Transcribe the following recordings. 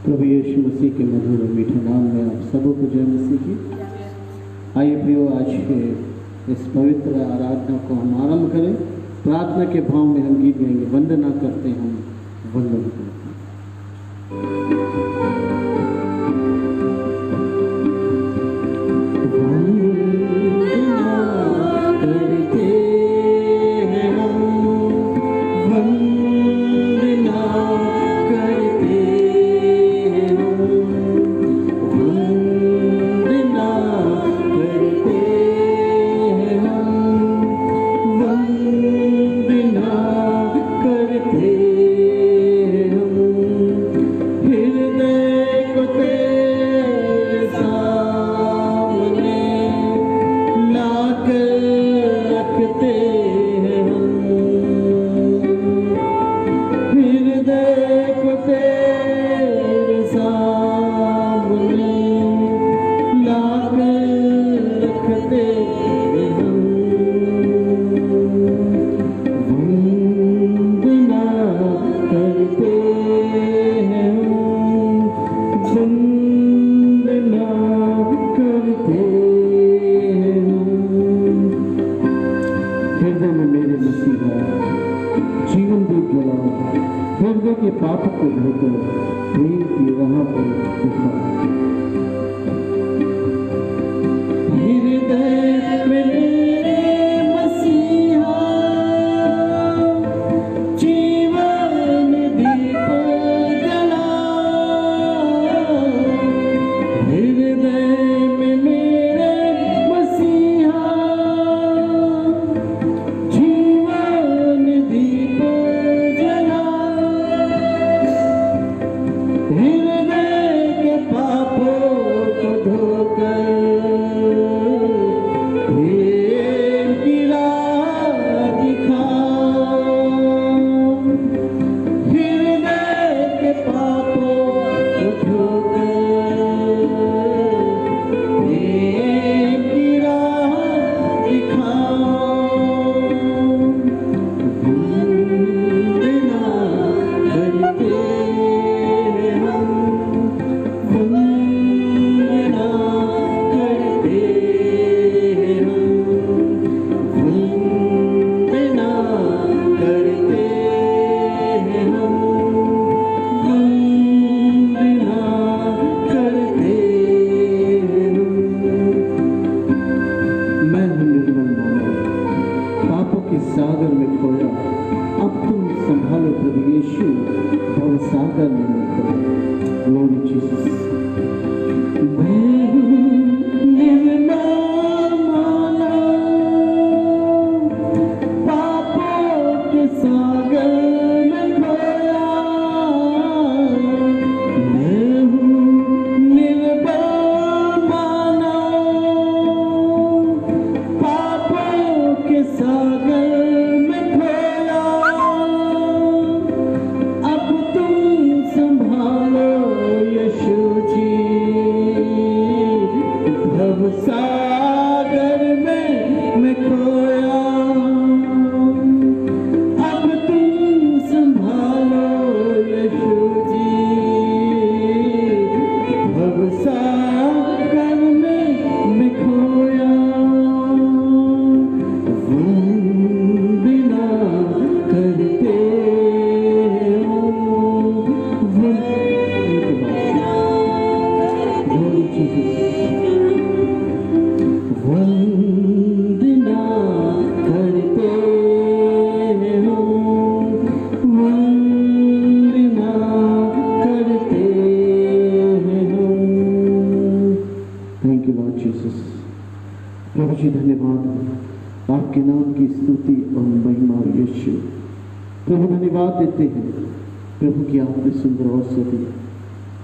प्रभु यीशु मसीह के मधुर और मीठे नाम में आप सबों को जय मसीह की। आइए प्रियो, आज के इस पवित्र आराधना को हम आरंभ करें। प्रार्थना के भाव में हम गीत गाएंगे, वंदना करते हम वंदन करते हैं।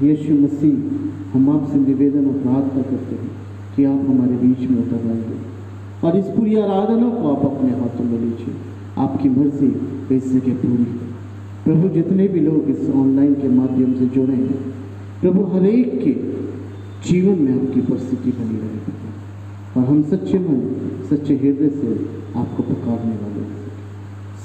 यीशु मसीह, हम आपसे निवेदन और प्रार्थना करते हैं कि आप हमारे बीच में उतर आइए और इस पूरी आराधना को आप अपने हाथों में लीजिए। आपकी मर्जी इस जगह पूरी है। प्रभु, जितने भी लोग इस ऑनलाइन के माध्यम से जुड़े हैं, प्रभु हर एक के जीवन में आपकी उपस्थिति बनी रहे और हम सच्चे मन सच्चे हृदय से आपको पुकारने वाले हैं।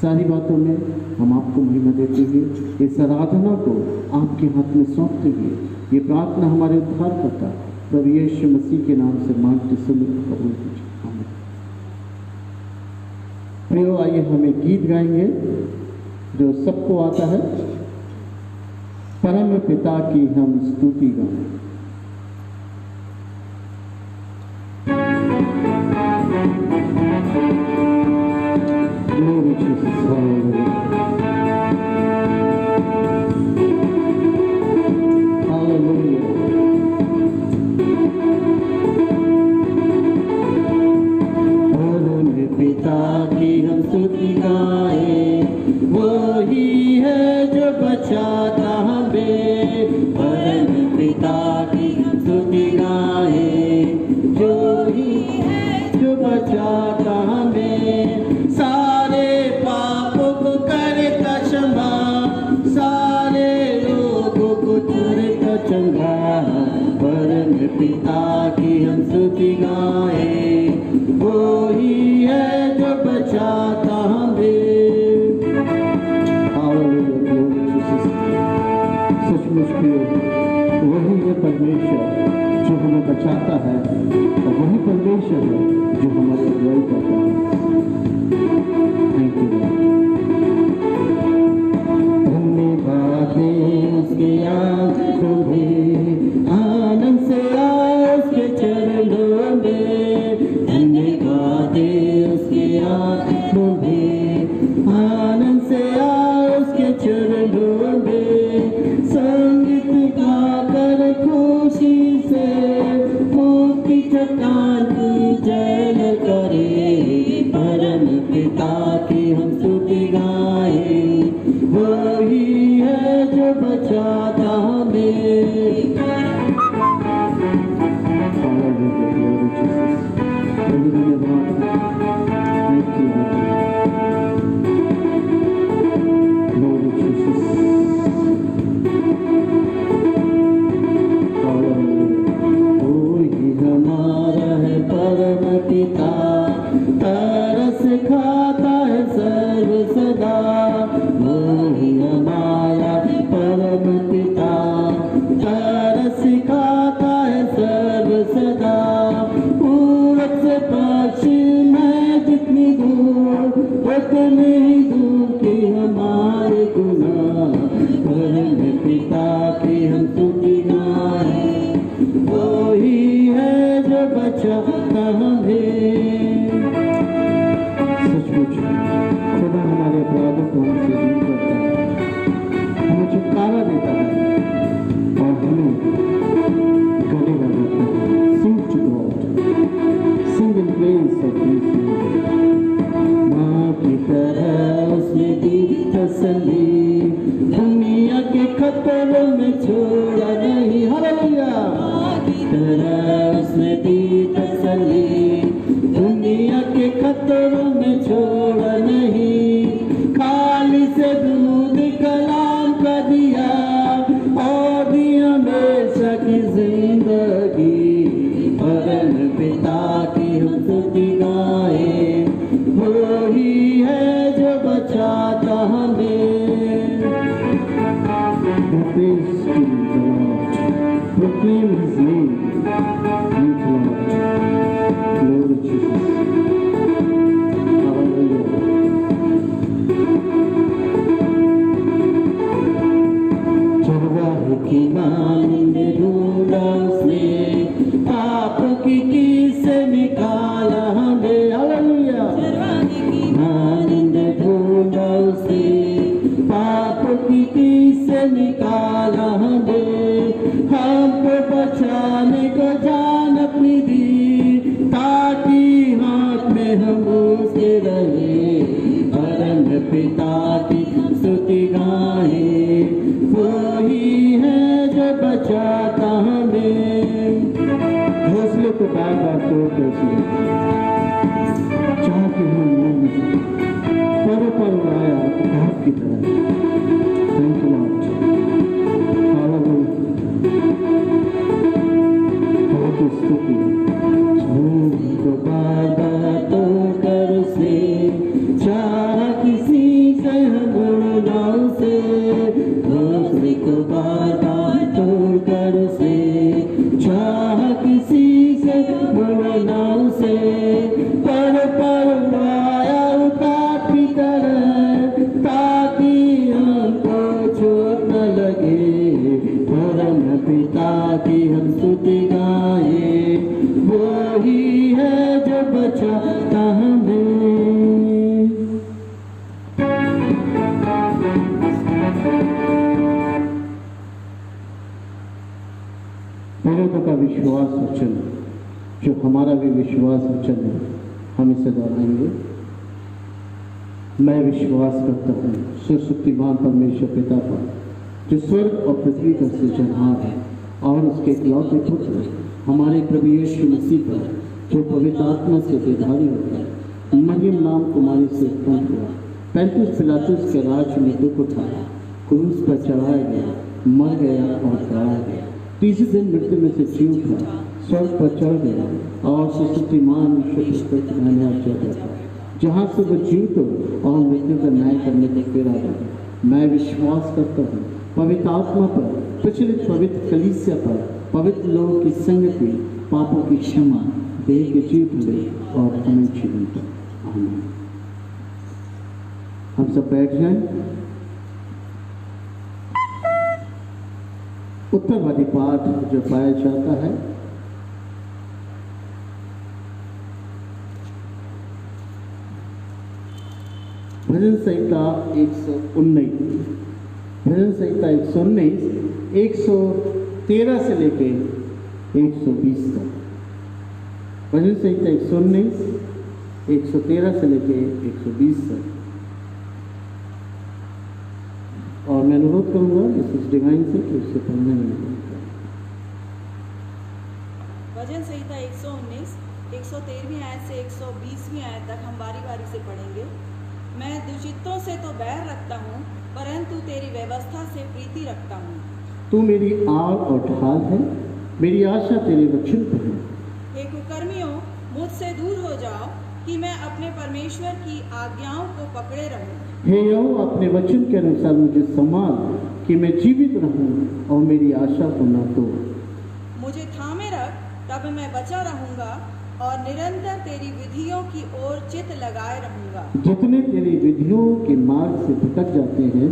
सारी बातों में हम आपको महिमा देते हुए इस आराधना को आपके हाथ में सौंपते हुए ये प्रार्थना हमारे उद्धारकर्ता प्रभु यीशु मसीह के नाम से मांगते सुन कबूल कीजिए। आमीन। प्रियो, आइए हम एक गीत गाएंगे जो सबको आता है। परम पिता की हम स्तुति गाएं। Glory to Jesus. Hallelujah. परम पिता की हम स्तुति गाएं, वही है जो बचाता हमें। परम पिता की हम स्तुति गाएं, जो ही है जो बचाता हमें। सारे पापों को करता क्षमा, सारे लोगों को करता चंगा। परम पिता की हम स्तुति गाएं, वो ही है जो बचाता हमें। सचमुच वही है परमेश्वर जो हमें बचाता है, और वही परमेश्वर है जो हमारी अगुवाई करता है। थैंक यू धन्यवाद उसके आंखों में, आनंद से आए उसके चरणों में। धन्यवाद उसके आंखों में, आनंद से आए उसके चरणों में। संगीत गाकर खुशी से मुक्ति चट्टान की जय करे। परम पिता की हम स्तुति गाएं, वही है जो बचाता हमें। पिता तरस खाता है सर्व सदा, वही हमारा परम पिता तरस खाता है सर्व सदा। पूरब से पश्चिम में जितनी दूर, उतनी ही दूर की हमारे गुनाह। परम पिता की हम स्तुति गाएं, वही है जो बचाता हमें। सचमुच खुदा हमारे अपराधों को हमसे दूर करता है, हमें छुटकारा देता है और हमें गले लगाता है। Sing to God, sing in praise of His name। माँ की तरह उसने दी तसल्ली, दुनिया के खतरों में छोड़ा नहीं। हालेलुया। तरह उसने दी तसल्ली, दुनिया के खतरों में छोड़ा नहीं। खाली से दूध कलाम का दिया और दिया हमेशा की जिंदगी। परम पिता की हम स्तुति गाएं, वही है जो बचाता हमें। Proclaim His name. Thank you, Lord. Glory to Jesus. Hallelujah. चरवाहे की मानिंद ढूंढा उसने, पाप की से निकाला हमें। हालेलुया। चरवाहे की मानिंद ढूंढा उसने, पाप की से निकाला हमें। हमको बचाने को जान अपनी दी, ताकि हाथ में हम उसके रहे। परम पिता की स्तुति गाएं, वही है जो बचाता हमें। घोंसले को बार बार तोड़ते चाहते हम पर उड़ाया घाट की तरह। Thank you, Lord. Hallelujah. बहुत स्तुति। झूठ को बार बार तोड़कर से चाह किसी किसी से मुड़ना उसे, पर आया काफी तरह, ताकि हमको चोट न लगे। धर्म पिता की हम स्तुति गाए, वो ही है जो बचाता हमें। पहले का विश्वास वचन, जो हमारा भी विश्वास वचन है, हम इसे दोहराएंगे। मैं विश्वास करता हूँ सर्वशक्तिमान परमेश्वर पिता पर, जो स्वर्ग और पृथ्वी का सृजनहार है, और उसके इकलौते पुत्र हमारे प्रभु यीशु मसीह पर, जो पवित्र आत्मा से विधारी होकर मरियम नाम कुमारी से उत्पन्न हुआ, पैंतीस पिलातुस के राज में दुख उठाया, क्रूस पर चढ़ाया गया, मर गया और गड़ाया गया, तीसरे दिन मृत्यु में से जी उठा, स्वर्ग पर चढ़ गया और सर्वशक्तिमान ईश्वर के मैंने आज्ञा देता, जहाँ से वो जीवित और मृत्यु का न्याय करने को फिर आएगा। मैं विश्वास करता हूँ पवित्र आत्मा पर, प्रचलित पवित्र कलीसिया पर, पवित्र लोगों की संगति, पापों की क्षमा, देह के जीवन और अनंत जीवन पर। आमीन। हम सब बैठ जाएं। उत्तरवादी पाठ जो पाया जाता है, भजन संहिता 119, भजन संहिता 119 113 से लेके 120 तक। भजन संहिता 119 113 से लेके 120 तक। और मैं अनुरोध करूंगा इस डिवाइन से कि उससे पढ़ने में भजन संहिता 119 113वीं आयत से 120वीं आयत तक हम बारी बारी से पढ़ेंगे। मैं दुष्चित्तों से तो बैर रखता हूँ, परंतु तेरी व्यवस्था से प्रीति रखता हूँ। तू मेरी आड़ और ढाल है, मेरी आशा तेरे वचन पर है। हे कुकर्मियों, मुझसे दूर हो जाओ कि मैं अपने परमेश्वर की आज्ञाओं को पकड़े रहूं। हे यहोवा, अपने वचन के अनुसार मुझे संभाल कि मैं जीवित रहूं और मेरी आशा को न तोड़। मुझे थामे रख, तब मैं बचा रहूंगा और निरंतर तेरी विधियों की ओर चित्त लगाए रहूंगा। जितने तेरी विधियों के मार्ग से भटक जाते हैं,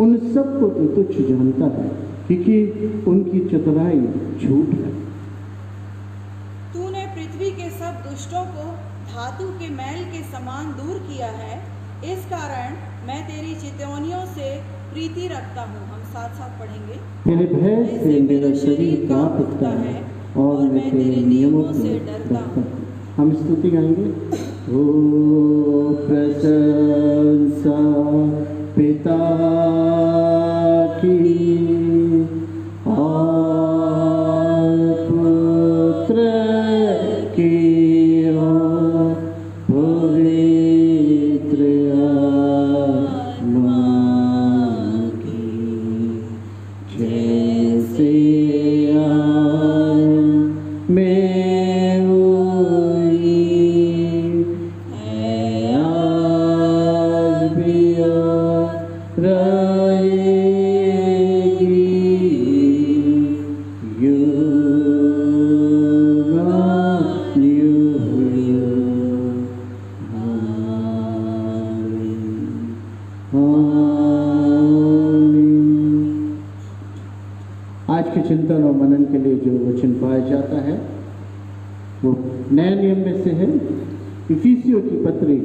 उन सबको तू तुच्छ जानता है, क्योंकि उनकी चतुराई झूठ है। तूने पृथ्वी के सब दुष्टों को धातु के मैल के समान दूर किया है, इस कारण मैं तेरी चितौनियों से प्रीति रखता हूँ। हम साथ साथ पढ़ेंगे। तेरे भय से मेरा शरीर कांप उठता है और मैं तेरे नियमों से डरता हूँ। हम स्तुति गाएंगे। ओ प्रशंसा पिता की और पुत्र की और पवित्र आत्मा की, जैसे में हुई है आज भी और रहेगी आज के चिंतन और मनन के लिए जो वचन पाया जाता है वो नए नियम में से है। इफिसियों की पत्री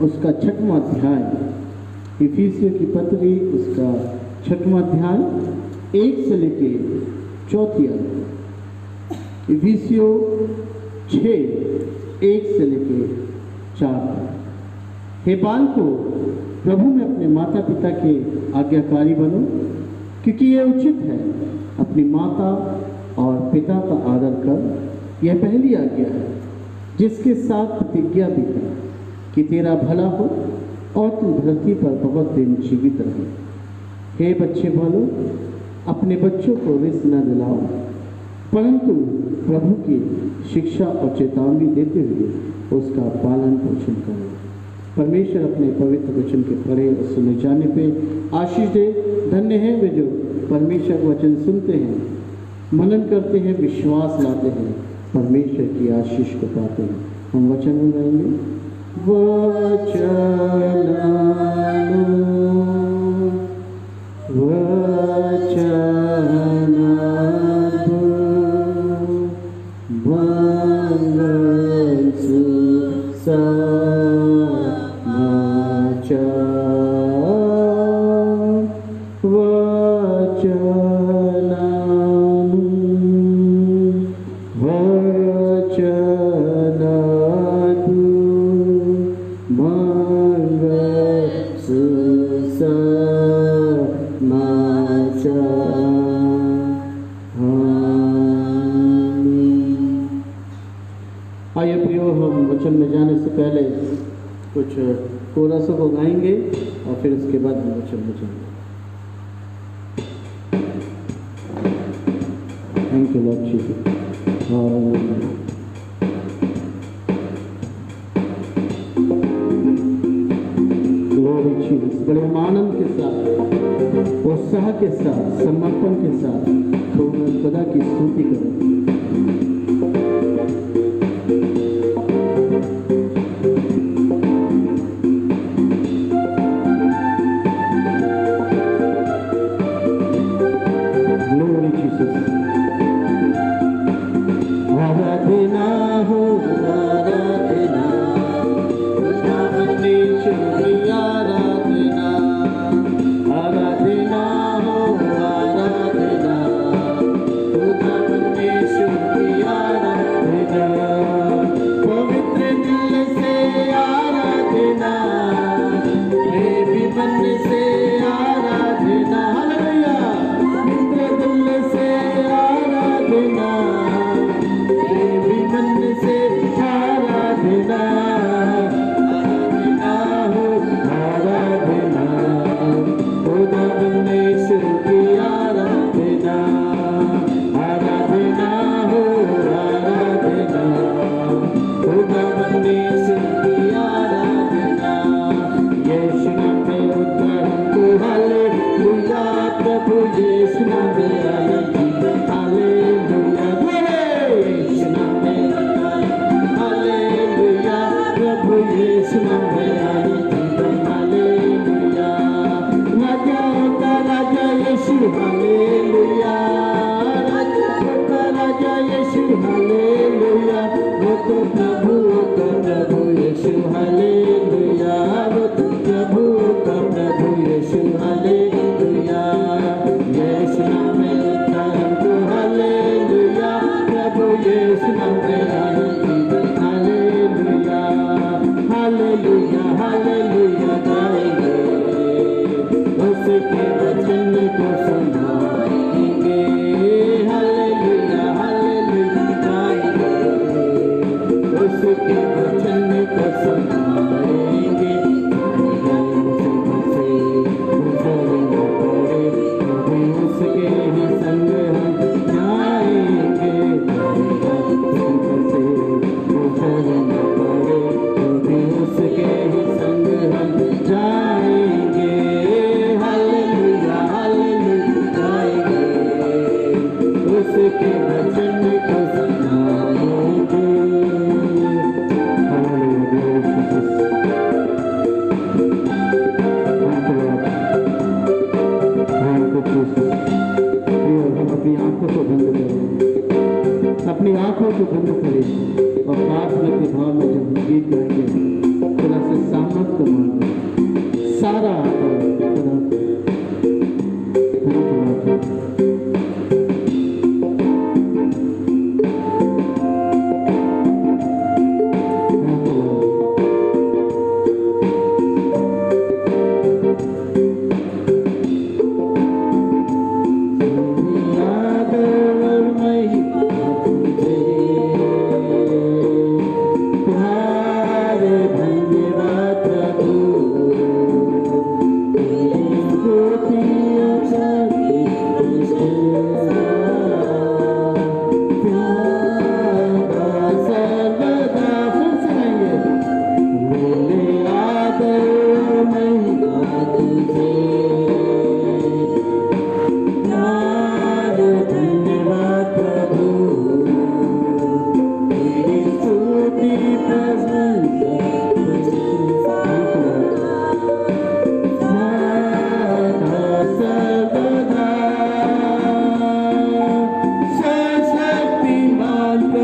उसका 6वां अध्याय, इफिसियों की पत्री उसका 6वां अध्याय 1 से लेके 4 आयत। इफिसियों 6 1 से लेके 4। हे बालकों, प्रभु में अपने माता पिता के आज्ञाकारी बनो, क्योंकि यह उचित है। अपनी माता और पिता का आदर कर, यह पहली आज्ञा है, जिसके साथ प्रतिज्ञा भी कर कि तेरा भला हो और तू धरती पर बहुत दिन जीवित रहे। हे बच्चे बालों, अपने बच्चों को रिस न दिलाओ, परंतु प्रभु की शिक्षा और चेतावनी देते हुए उसका पालन पोषण करो। परमेश्वर अपने पवित्र वचन के पढ़े और सुने जाने पे आशीष दे। धन्य है वे जो परमेश्वर का वचन सुनते हैं मनन करते हैं, विश्वास लाते हैं, परमेश्वर की आशीष को पाते हैं। हम वचन में गाएंगे, आइए प्रियो, हम वचन में जाने से पहले कुछ कोरसों को गाएंगे और फिर उसके बाद हम वचन में जाएंगे। Thank you Lord Jesus. Glory Jesus. बड़े आनंद के साथ, उत्साह के साथ, समर्पण के साथ खुदा की स्तुति करें।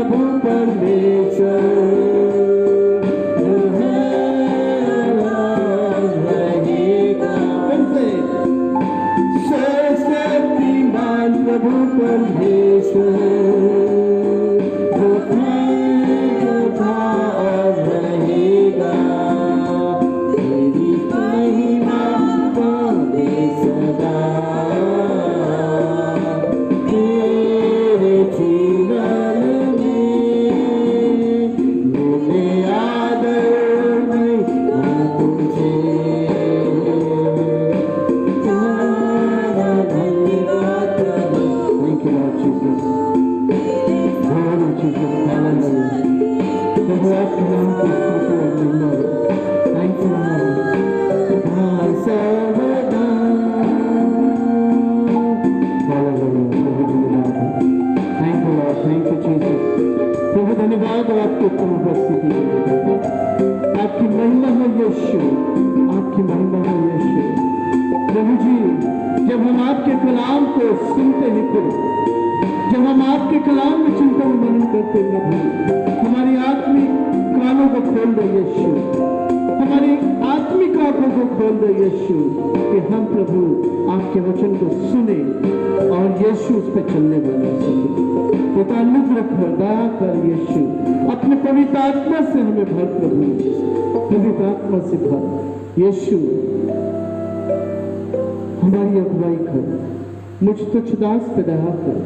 प्रभु परमेश्वर रहेगा। सर्वशक्तिमान प्रभु परमेश्वर रहेगा। तेरी महिमा गावे सदा, तेरे जीवन में मिले आदर में तुझे धन्यवाद करो। Thank you Lord Jesus. Glory Jesus. Hallelujah. प्रभु आपके नाम की स्तुति और महिमा हो। Thank you Lord. हाँ सर्वदा। Hallelujah. Thank you Lord. Thank you Jesus. प्रभु धन्यवाद हो आपकी उत्तम उपस्थिति के लिए। आपकी महिमा हो यीशु, आपकी महिमा हो यीशु। प्रभु जी, जब हम आपके कलाम को सुनते हैं प्रभु, जब हम आपके कलाम में चिंतन मनन करते हैं प्रभु, हमारी आत्मिक कानों को खोल दे यीशु, हमारी आत्मिक आंखों को खोल दे यीशु, कि हम प्रभु आपके वचन को सुने और यीशु उस पर चलने वाले सुने। तो ताल्लुक रखो, दया कर यीशु, अपने पवित्र आत्मा से हमें भर प्रभु, पवित्र आत्मा से भर यीशु, हमारी अगुवाई कर, मुझ तुच्छ दास पे दया कर,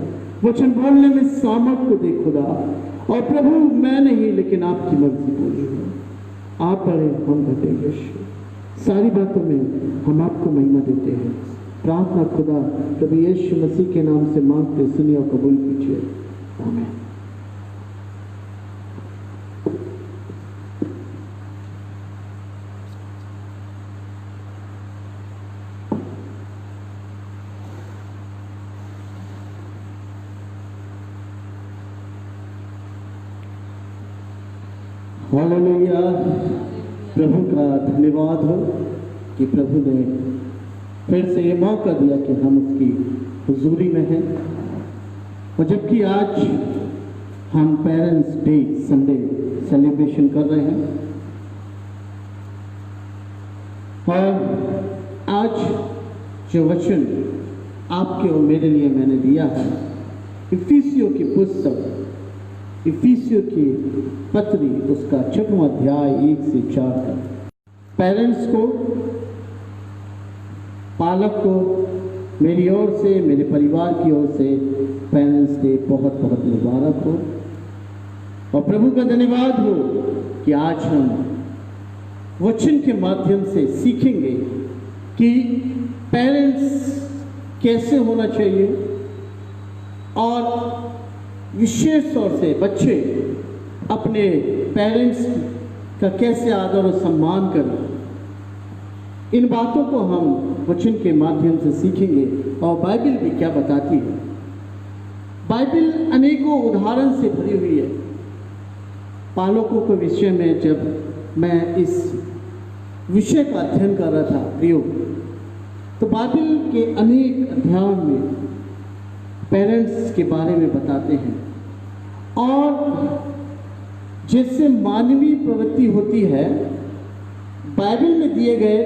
वचन बोलने में सामर्थ को दे खुदा। और प्रभु मैं नहीं लेकिन आपकी मर्जी पूरी हो। आप बड़े हम घटे यीशु, सारी बातों में हम आपको महिमा देते हैं। प्रार्थना खुदा प्रभु यीशु मसीह के नाम से मांगते सुनिए और कबूल कीजिए। आमीन। हालेलुया। प्रभु का धन्यवाद हो कि प्रभु ने फिर से ये मौका दिया कि हम उसकी हुजूरी में हैं। और जबकि आज हम पेरेंट्स डे संडे सेलिब्रेशन कर रहे हैं, और आज जो वचन आपके और मेरे लिए मैंने दिया है, इफिसियों की पुस्तक, इफिसियों की पत्री, उसका 6वां अध्याय 1 से 4 तक। पेरेंट्स को, पालक को मेरी ओर से, मेरे परिवार की ओर से पेरेंट्स डे बहुत बहुत मुबारक हो। और प्रभु का धन्यवाद हो कि आज हम वचन के माध्यम से सीखेंगे कि पेरेंट्स कैसे होना चाहिए, और विशेष तौर से बच्चे अपने पेरेंट्स का कैसे आदर और सम्मान करें। इन बातों को हम वचन के माध्यम से सीखेंगे। और बाइबल भी क्या बताती है। बाइबल अनेकों उदाहरण से भरी हुई है। पालकों के विषय में जब मैं इस विषय का अध्ययन कर रहा था प्रियो, तो बाइबल के अनेक अध्यायों में पेरेंट्स के बारे में बताते हैं। और जैसे मानवीय प्रवृत्ति होती है, बाइबल में दिए गए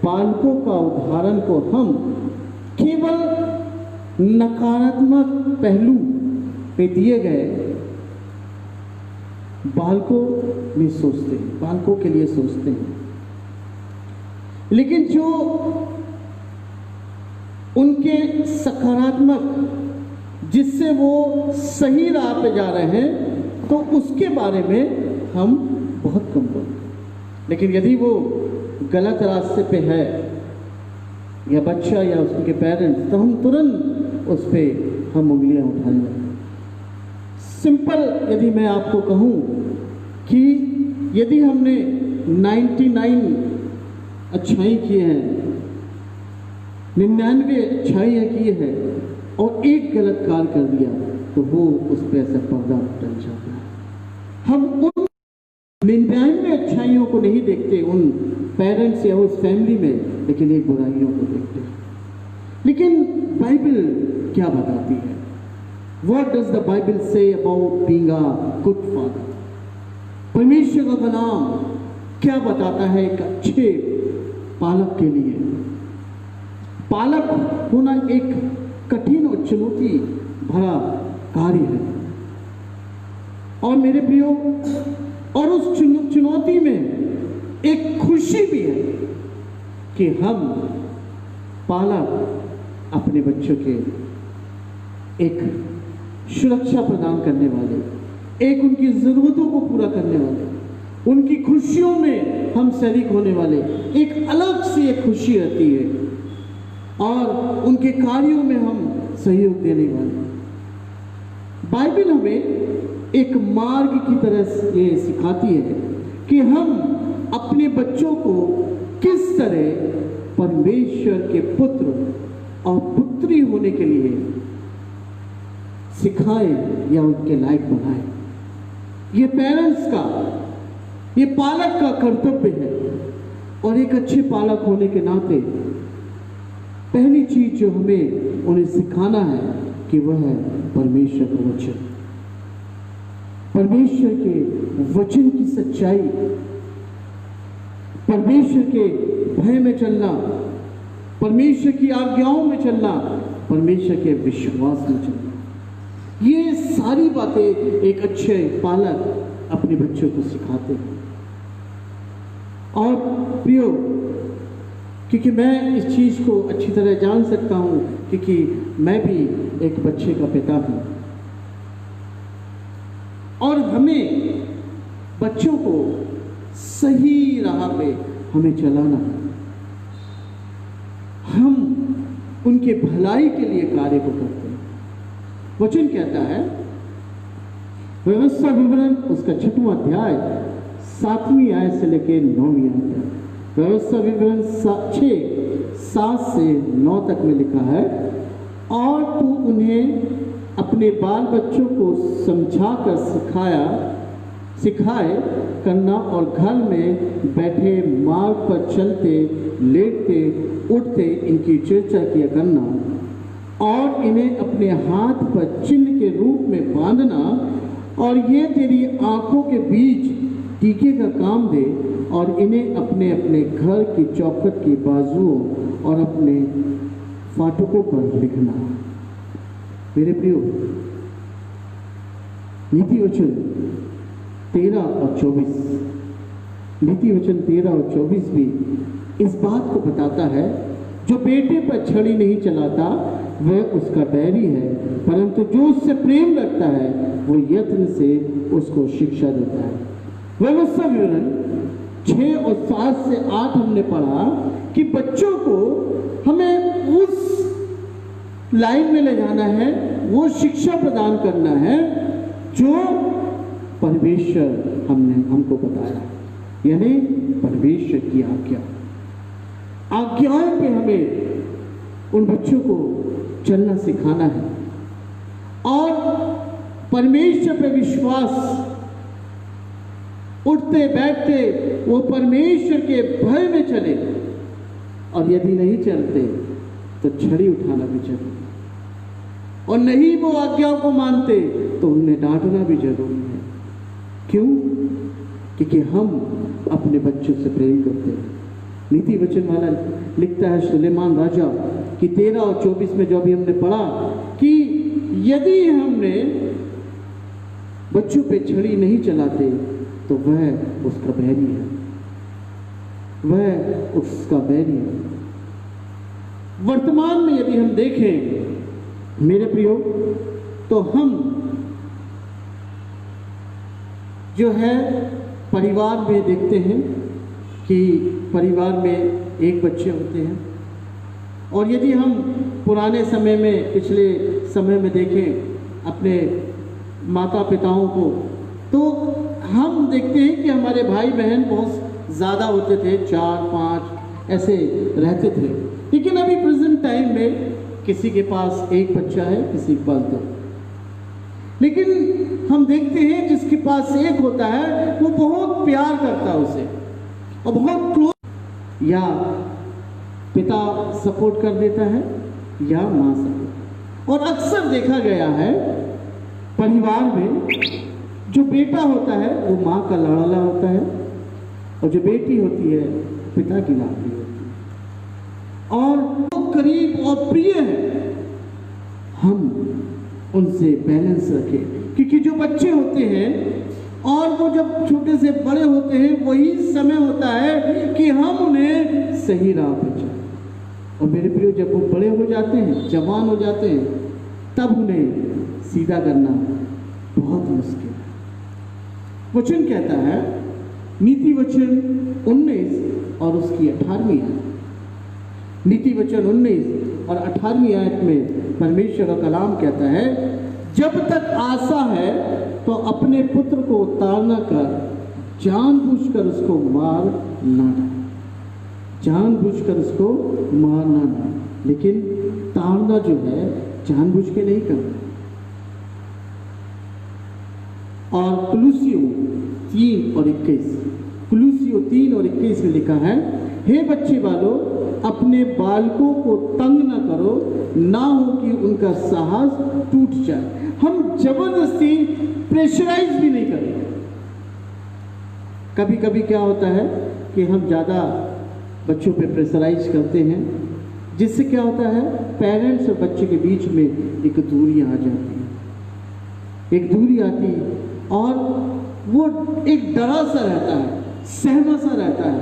बालकों का उदाहरण को हम केवल नकारात्मक पहलू पे दिए गए बालकों में सोचते हैं, बालकों के लिए सोचते हैं। लेकिन जो उनके सकारात्मक, जिससे वो सही राह पे जा रहे हैं, तो उसके बारे में हम बहुत कम बोलते हैं। लेकिन यदि वो गलत रास्ते पे है, या बच्चा या उसके पेरेंट्स, तो हम तुरंत उस पर हम उंगलियां उठाने लगते हैं। सिंपल यदि मैं आपको कहूँ कि यदि हमने 99 अच्छाई किए हैं, 99 अच्छाइयाँ की है और एक गलत कार्य कर दिया, तो वो उस पर ऐसा पर्दा टल जाता है। हम उन 99 अच्छाइयों को नहीं देखते उन पेरेंट्स या उस फैमिली में, लेकिन एक बुराइयों को देखते हैं। लेकिन बाइबल क्या बताती है? What does the Bible say about being a good father? परमेश्वर का कलाम क्या बताता है एक अच्छे पालक के लिए? पालक होना एक कठिन और चुनौती भरा कार्य है। और मेरे प्रियो, और उस चुनौती में एक खुशी भी है कि हम पालक अपने बच्चों के एक सुरक्षा प्रदान करने वाले, एक उनकी ज़रूरतों को पूरा करने वाले, उनकी खुशियों में हम शरीक होने वाले, एक अलग सी एक खुशी रहती है और उनके कार्यों में हम सहयोग देने वाले। बाइबल हमें एक मार्ग की तरह ये सिखाती है कि हम अपने बच्चों को किस तरह परमेश्वर के पुत्र और पुत्री होने के लिए सिखाएं या उनके लायक बनाएं। ये पेरेंट्स का, ये पालक का कर्तव्य है। और एक अच्छे पालक होने के नाते पहली चीज जो हमें उन्हें सिखाना है कि वह है परमेश्वर का वचन, परमेश्वर के वचन की सच्चाई, परमेश्वर के भय में चलना, परमेश्वर की आज्ञाओं में चलना, परमेश्वर के विश्वास में चलना। ये सारी बातें एक अच्छे पालक अपने बच्चों को सिखाते हैं। और प्रियो, क्योंकि मैं इस चीज को अच्छी तरह जान सकता हूं, क्योंकि मैं भी एक बच्चे का पिता हूं, और हमें बच्चों को सही राह पे हमें चलाना है। हम उनके भलाई के लिए कार्य को करते हैं। वचन कहता है, व्यवस्था विवरण उसका 6वां अध्याय 7वीं आयत से लेकर 9वीं आयत तक। व्यवस्था विवरण 7 से 9 तक में लिखा है, और तू उन्हें अपने बाल बच्चों को समझाकर सिखाए करना, और घर में बैठे मार्ग पर चलते लेटते उठते इनकी चर्चा किया करना, और इन्हें अपने हाथ पर चिन्ह के रूप में बांधना, और ये तेरी आंखों के बीच टीके का काम दे, और इन्हें अपने अपने घर की चौखट की बाजुओं और अपने फाटकों पर लिखना। मेरे प्रियो, नीति वचन 13 और 24, नीति वचन 13 और 24 भी इस बात को बताता है, जो बेटे पर छड़ी नहीं चलाता वह उसका बैरी है, परंतु जो उससे प्रेम रखता है वो यत्न से उसको शिक्षा देता है। व्यवस्था विवरण 6 और 7 से 8 हमने पढ़ा कि बच्चों को हमें उस लाइन में ले जाना है, वो शिक्षा प्रदान करना है जो परमेश्वर हमको बताया, यानी परमेश्वर की आज्ञाओं पे हमें उन बच्चों को चलना सिखाना है, और परमेश्वर पे विश्वास, उठते बैठते वो परमेश्वर के भय में चले, और यदि नहीं चलते तो छड़ी उठाना भी जरूरी, और नहीं वो आज्ञाओं को मानते तो उन्हें डांटना भी जरूरी है। क्यों? क्योंकि हम अपने बच्चों से प्रेम करते हैं। नीति वचन वाला लिखता है, सुलेमान राजा कि 13 और 24 में जो भी हमने पढ़ा कि यदि हमने बच्चों पे छड़ी नहीं चलाते तो वह उसका बैरी है, वह उसका बैरी है। वर्तमान में यदि हम देखें मेरे प्रियो, तो हम जो है परिवार में देखते हैं कि परिवार में एक बच्चे होते हैं, और यदि हम पुराने समय में, पिछले समय में देखें अपने माता पिताओं को, तो हम देखते हैं कि हमारे भाई बहन बहुत ज़्यादा होते थे, 4-5 ऐसे रहते थे। लेकिन अभी प्रेजेंट टाइम में किसी के पास एक बच्चा है, किसी के पास 2। लेकिन हम देखते हैं जिसके पास एक होता है वो बहुत प्यार करता है उसे, और बहुत क्लोज, या पिता सपोर्ट कर देता है या माँ सपोर्ट। और अक्सर देखा गया है परिवार में जो बेटा होता है वो माँ का लाडला होता है, और जो बेटी होती है पिता की लाडली होती है, और वो करीब और प्रिय है। हम उनसे बैलेंस रखें, क्योंकि जो बच्चे होते हैं और वो जब छोटे से बड़े होते हैं, वही समय होता है कि हम उन्हें सही राह पे चलें। और मेरे प्रियो, जब वो बड़े हो जाते हैं, जवान हो जाते हैं, तब उन्हें सीधा करना बहुत मुश्किल है। वचन कहता है, नीति वचन 19 और उसकी 18वीं आयत, नीति वचन 19 और 18वीं आयत में परमेश्वर का कलाम कहता है, जब तक आशा है तो अपने पुत्र को ताड़ना कर जानबूझकर उसको मार ना डाल, जानबूझकर उसको मारना ना, लेकिन ताड़ना जो है जानबूझ के नहीं करना। और कुलुसियों 3 और 21, कुलुसियों 3 और 21 में लिखा है, हे बच्चे वालों, अपने बालकों को तंग न करो, ना हो कि उनका साहस टूट जाए। हम जबरदस्ती प्रेशराइज भी नहीं करें। कभी कभी क्या होता है कि हम ज़्यादा बच्चों पे प्रेशराइज करते हैं, जिससे क्या होता है, पेरेंट्स और बच्चे के बीच में एक दूरी आ जाती है, एक दूरी आती है, और वो एक डरा सा रहता है, सहमा सा रहता है।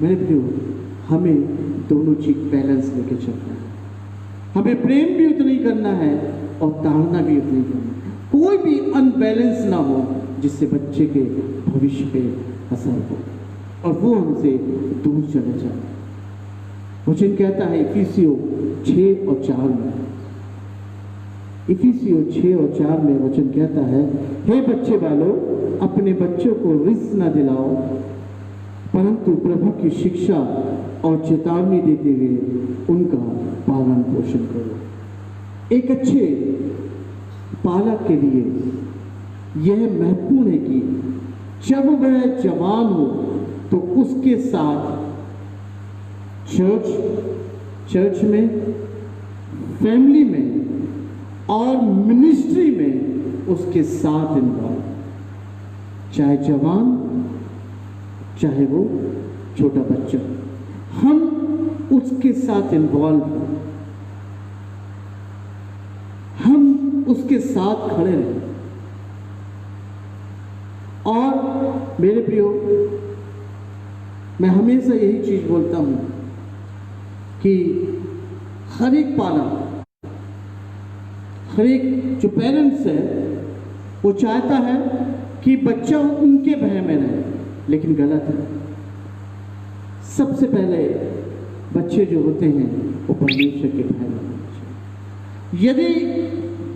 मेरे प्रियो, हमें दोनों चीज बैलेंस लेके चलना है। हमें प्रेम भी उतना ही करना है और ताड़ना भी उतना ही करना है। कोई भी अनबैलेंस ना हो जिससे बच्चे के भविष्य पे असर हो और वो हमसे दूर चले जाए। वचन कहता है इफिसियों 6 और 4 में, इफिसियों 6 और 4 में वचन कहता है, हे बच्चे वालों, अपने बच्चों को रिस न दिलाओ, परंतु प्रभु की शिक्षा और चेतावनी देते हुए उनका पालन पोषण करो। एक अच्छे पालक के लिए यह महत्वपूर्ण है कि जब वह जवान हो तो उसके साथ चर्च में, फैमिली में और मिनिस्ट्री में उसके साथ इन्वॉल्व, चाहे जवान चाहे वो छोटा बच्चा, हम उसके साथ इन्वॉल्व हैं, हम उसके साथ खड़े रहें। और मेरे प्रियो, मैं हमेशा यही चीज बोलता हूं कि हर एक पालक, हर एक जो पेरेंट्स है, वो चाहता है कि बच्चा उनके भय में रहे, लेकिन गलत है। सबसे पहले बच्चे जो होते हैं वो परमेश्वर के भय में होने चाहिए। यदि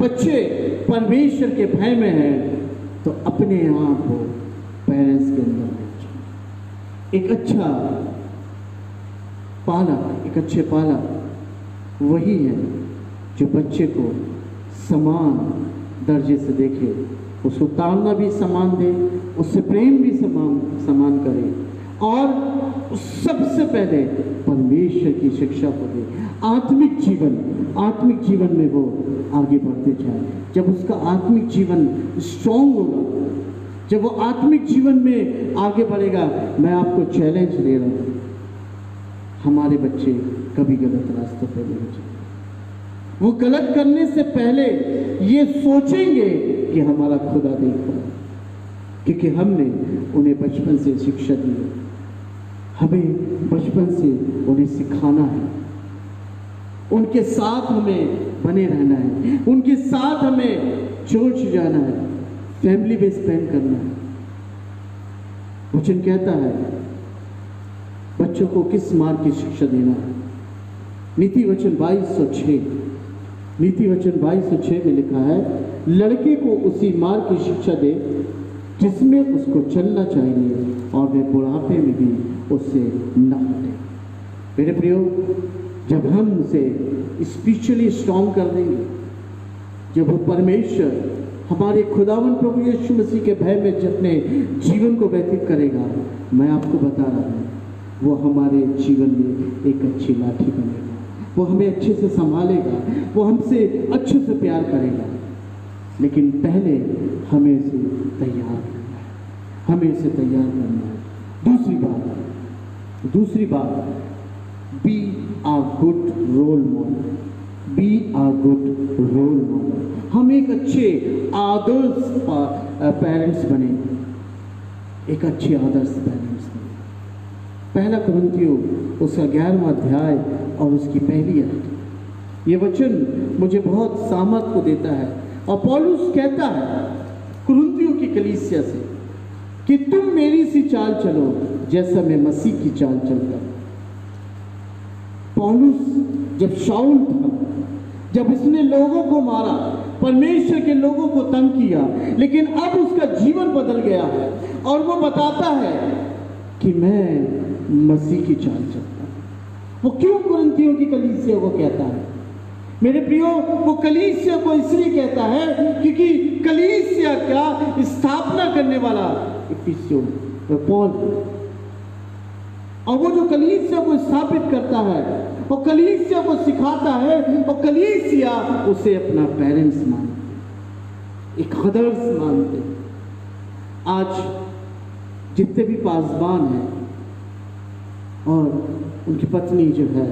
बच्चे परमेश्वर के भय में हैं तो अपने आप वो पेरेंट्स के अंदर होना चाहिए। एक अच्छा पालक, एक अच्छे पालक वही है जो बच्चे को समान दर्जे से देखे, उसको ताड़ना भी समान दे, उससे प्रेम भी समान करे, और सबसे पहले परमेश्वर की शिक्षा को दे। आत्मिक जीवन में वो आगे बढ़ते जाए। जब उसका आत्मिक जीवन स्ट्रांग होगा, जब वो आत्मिक जीवन में आगे बढ़ेगा, मैं आपको चैलेंज दे रहा हूँ, हमारे बच्चे कभी गलत रास्ते पर नहीं जाएंगे। वो गलत करने से पहले ये सोचेंगे कि हमारा खुदा देख रहा है, क्योंकि हमने उन्हें बचपन से शिक्षा दी है। हमें बचपन से उन्हें सिखाना है, उनके साथ हमें बने रहना है, उनके साथ हमें चर्च जाना है, फैमिली में स्पेंड करना है। वचन कहता है बच्चों को किस मार्ग की शिक्षा देना है। नीति वचन 22:6 में लिखा है, लड़के को उसी मार्ग की शिक्षा दे जिसमें उसको चलना चाहिए, और वे बुढ़ापे में भी उससे न हटे। मेरे प्रियो, जब हम उसे स्पिरिचुअली स्ट्रांग कर देंगे, जब वो परमेश्वर हमारे खुदावन प्रभु यीशु मसीह के भय में अपने जीवन को व्यतीत करेगा, मैं आपको बता रहा हूँ, वो हमारे जीवन में एक अच्छी लाठी बनेगा, वो हमें अच्छे से संभालेगा, वो हमसे अच्छे से प्यार करेगा। लेकिन पहले हमें इसे तैयार करना है, हमें इसे तैयार करना है। दूसरी बात, बी आ गुड रोल मॉडल, बी आ गुड रोल मॉडल। हम एक अच्छे आदर्श पेरेंट्स बने, एक अच्छे आदर्श पेरेंट्स बने। पहला कुरिन्थियों उसका 11वां अध्याय और उसकी पहली आयत, ये वचन मुझे बहुत सामर्थ को देता है। और पौलुस कहता है कुरिन्थियों की कलीसिया से कि तुम मेरी सी चाल चलो जैसा मैं मसीह की चाल चलता हूं। पौलुस जब शाऊल था, जब इसने लोगों को मारा, परमेश्वर के लोगों को तंग किया, लेकिन अब उसका जीवन बदल गया है और वो बताता है कि मैं मसीह की चाल चलता हूं। वो क्यों कुरिन्थियों की कलीसिया को कहता है? मेरे प्रियो, वो कलीसिया को इसलिए कहता है क्योंकि कलीसिया का स्थापना करने वाला इफिसियों पौल, और वो जो कलीसिया को स्थापित करता है, वो कलीसिया को सिखाता है, और कलीसिया उसे अपना पेरेंट्स मानते, एक आदर्श मानते। आज जितने भी पासबान हैं और उनकी पत्नी जो है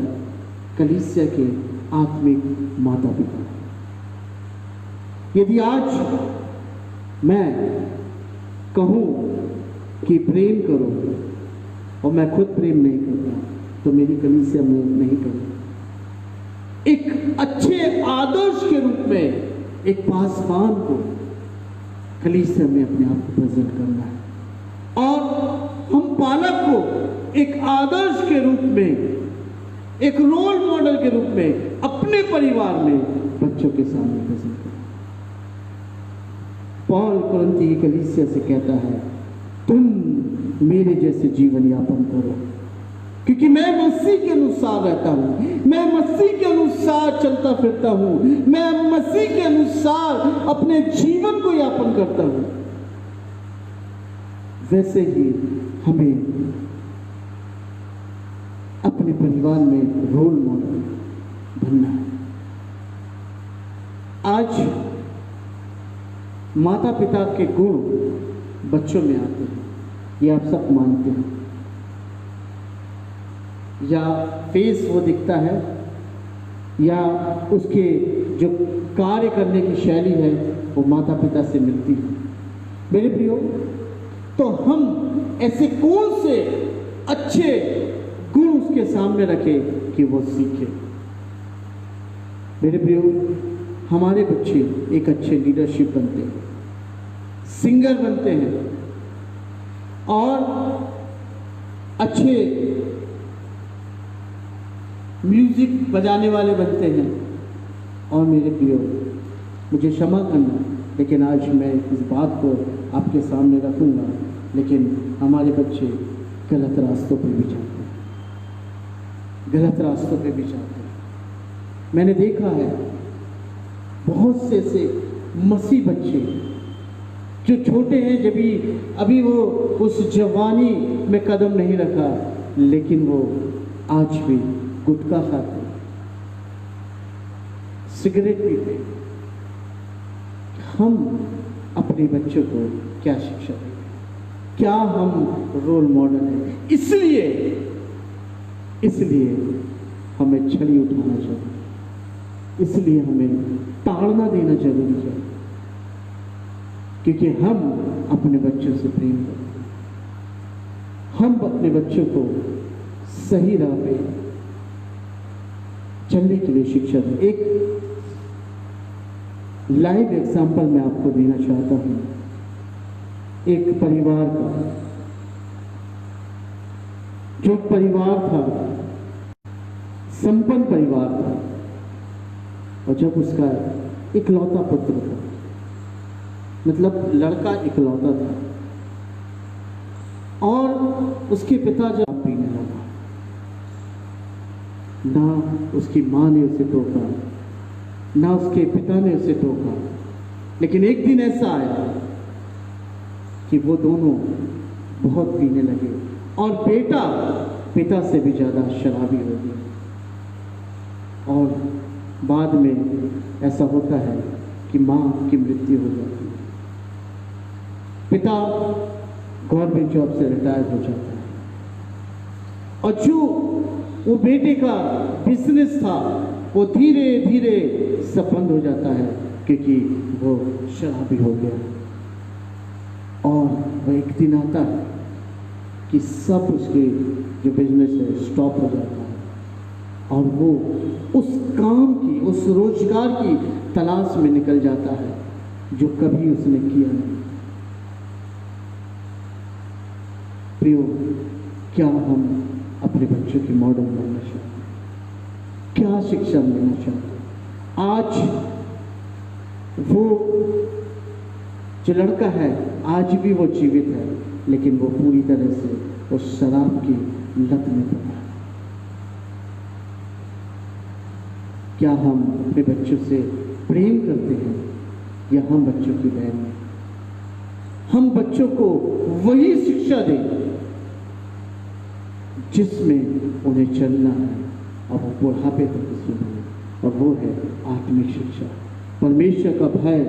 कलीसिया के आत्मिक माता पिता। यदि आज मैं कहूं कि प्रेम करो और मैं खुद प्रेम नहीं करता, तो मेरी कलीसिया में नहीं करूं। एक अच्छे आदर्श के रूप में एक पासबान को कलीसिया में अपने आप को प्रेजेंट करना है, और हम पालक को एक आदर्श के रूप में, एक रोल मॉडल के रूप में अपने परिवार में बच्चों के सामने प्रेजेंट करें। पौल कुरिन्थी की कलीसिया से कहता है तुम मेरे जैसे जीवन यापन करो, क्योंकि मैं मसीह के अनुसार रहता हूं, मैं मसीह के अनुसार चलता फिरता हूं, मैं मसीह के अनुसार अपने जीवन को यापन करता हूं। वैसे ही हमें अपने परिवार में रोल मॉडल बनना है। आज माता पिता के गुण बच्चों में आते हैं, ये आप सब मानते हैं, या फेस वो दिखता है, या उसके जो कार्य करने की शैली है वो माता पिता से मिलती है। मेरे प्रियो, तो हम ऐसे कौन से अच्छे गुण उसके सामने रखे कि वो सीखे? मेरे प्रियो, हमारे बच्चे एक अच्छे लीडरशिप बनते हैं, सिंगर बनते हैं, और अच्छे म्यूजिक बजाने वाले बनते हैं। और मेरे प्रियो, मुझे क्षमा करना, लेकिन आज मैं इस बात को आपके सामने रखूंगा, लेकिन हमारे बच्चे गलत रास्तों पर भी जाते हैं, गलत रास्तों पर भी जाते हैं। मैंने देखा है बहुत से ऐसे मसीह बच्चे जो छोटे हैं, जब भी अभी वो उस जवानी में कदम नहीं रखा, लेकिन वो आज भी गुटखा खाते, सिगरेट पीते। हम अपने बच्चों को क्या शिक्षा दें? क्या हम रोल मॉडल हैं? इसलिए हमें छड़ी उठाना चाहिए, इसलिए हमें ताड़ना देना जरूरी है, क्योंकि हम अपने बच्चों से प्रेम करते हैं, हम अपने बच्चों को सही राह पे चलने के लिए शिक्षा दें। एक लाइव एग्जाम्पल मैं आपको देना चाहता हूं, एक परिवार का, जो परिवार था संपन्न परिवार था, और जब उसका इकलौता पुत्र था, मतलब लड़का इकलौता था, और उसके पिता जब पीने लगा, ना उसकी माँ ने उसे टोका, ना उसके पिता ने उसे टोका, लेकिन एक दिन ऐसा आया कि वो दोनों बहुत पीने लगे, और बेटा पिता से भी ज़्यादा शराबी हो गया। और बाद में ऐसा होता है कि माँ की मृत्यु हो जाती है, पिता गवर्नमेंट जॉब से रिटायर हो जाता है, और जो वो बेटे का बिजनेस था वो धीरे धीरे सब बंद हो जाता है क्योंकि वो शराबी हो गया। और वह एक दिन आता है कि सब उसके जो बिजनेस है स्टॉप हो जाता है, और वो उस काम की, उस रोजगार की तलाश में निकल जाता है जो कभी उसने किया नहीं। प्रियो, क्या हम अपने बच्चों के मॉडल बनना चाहते हैं? क्या शिक्षा लेना चाहते हैं? आज वो जो लड़का है आज भी वो जीवित है, लेकिन वो पूरी तरह से उस शराब की लत में पड़ा है। क्या हम अपने बच्चों से प्रेम करते हैं या हम बच्चों की बहन में? हम बच्चों को वही शिक्षा दें जिसमें उन्हें चलना है और वो बुढ़ापे तक सुना है, और वो है आत्मिक शिक्षा, परमेश्वर का भय।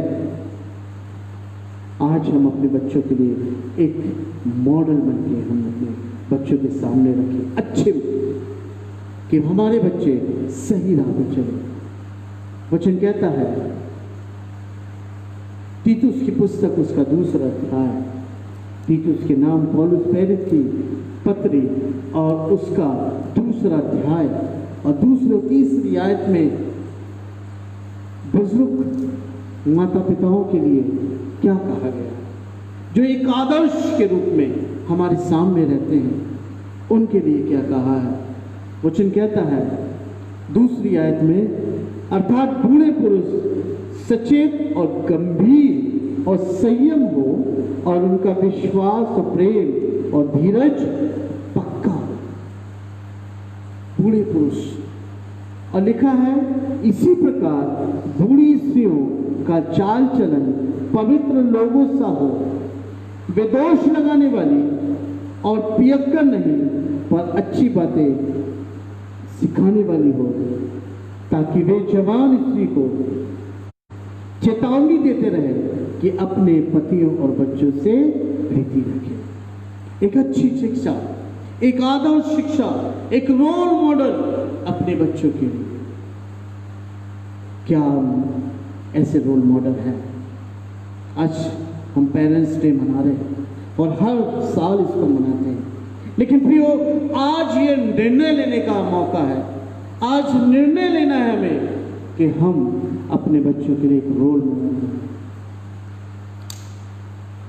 आज हम अपने बच्चों के लिए एक मॉडल बन के हम अपने बच्चों के सामने रखें, अच्छे कि हमारे बच्चे सही राह पर चले। वचन कहता है, तीतुस की पुस्तक उसका 2 अध्याय, तीतुस के नाम पौलुस प्रेरित की पत्री और उसका 2 अध्याय और 2 और 3 आयत में बुजुर्ग माता पिताओं के लिए क्या कहा गया, जो एक आदर्श के रूप में हमारे सामने रहते हैं, उनके लिए क्या कहा है। वचन कहता है 2 आयत में, अर्थात बूढ़े पुरुष सचेत और गंभीर और संयम हो, और उनका विश्वास और प्रेम और धीरज पक्का हो। बूढ़े पुरुष, और लिखा है इसी प्रकार बूढ़ी स्त्रियों का चाल चलन पवित्र लोगों सा हो, वे दोष लगाने वाली और पियक्कड़ नहीं पर अच्छी बातें सिखाने वाली हो, ताकि वे जवान स्त्री को चेतावनी देते रहे कि अपने पतियों और बच्चों से प्रीति रखें। एक अच्छी शिक्षा, एक आदर्श शिक्षा, एक रोल मॉडल अपने बच्चों के लिए। क्या हम ऐसे रोल मॉडल हैं? आज हम पेरेंट्स डे मना रहे हैं और हर साल इसको मनाते हैं, लेकिन प्रियो, आज ये निर्णय लेने का मौका है। आज निर्णय लेना है हमें कि हम अपने बच्चों के लिए एक रोल मॉडल बनें।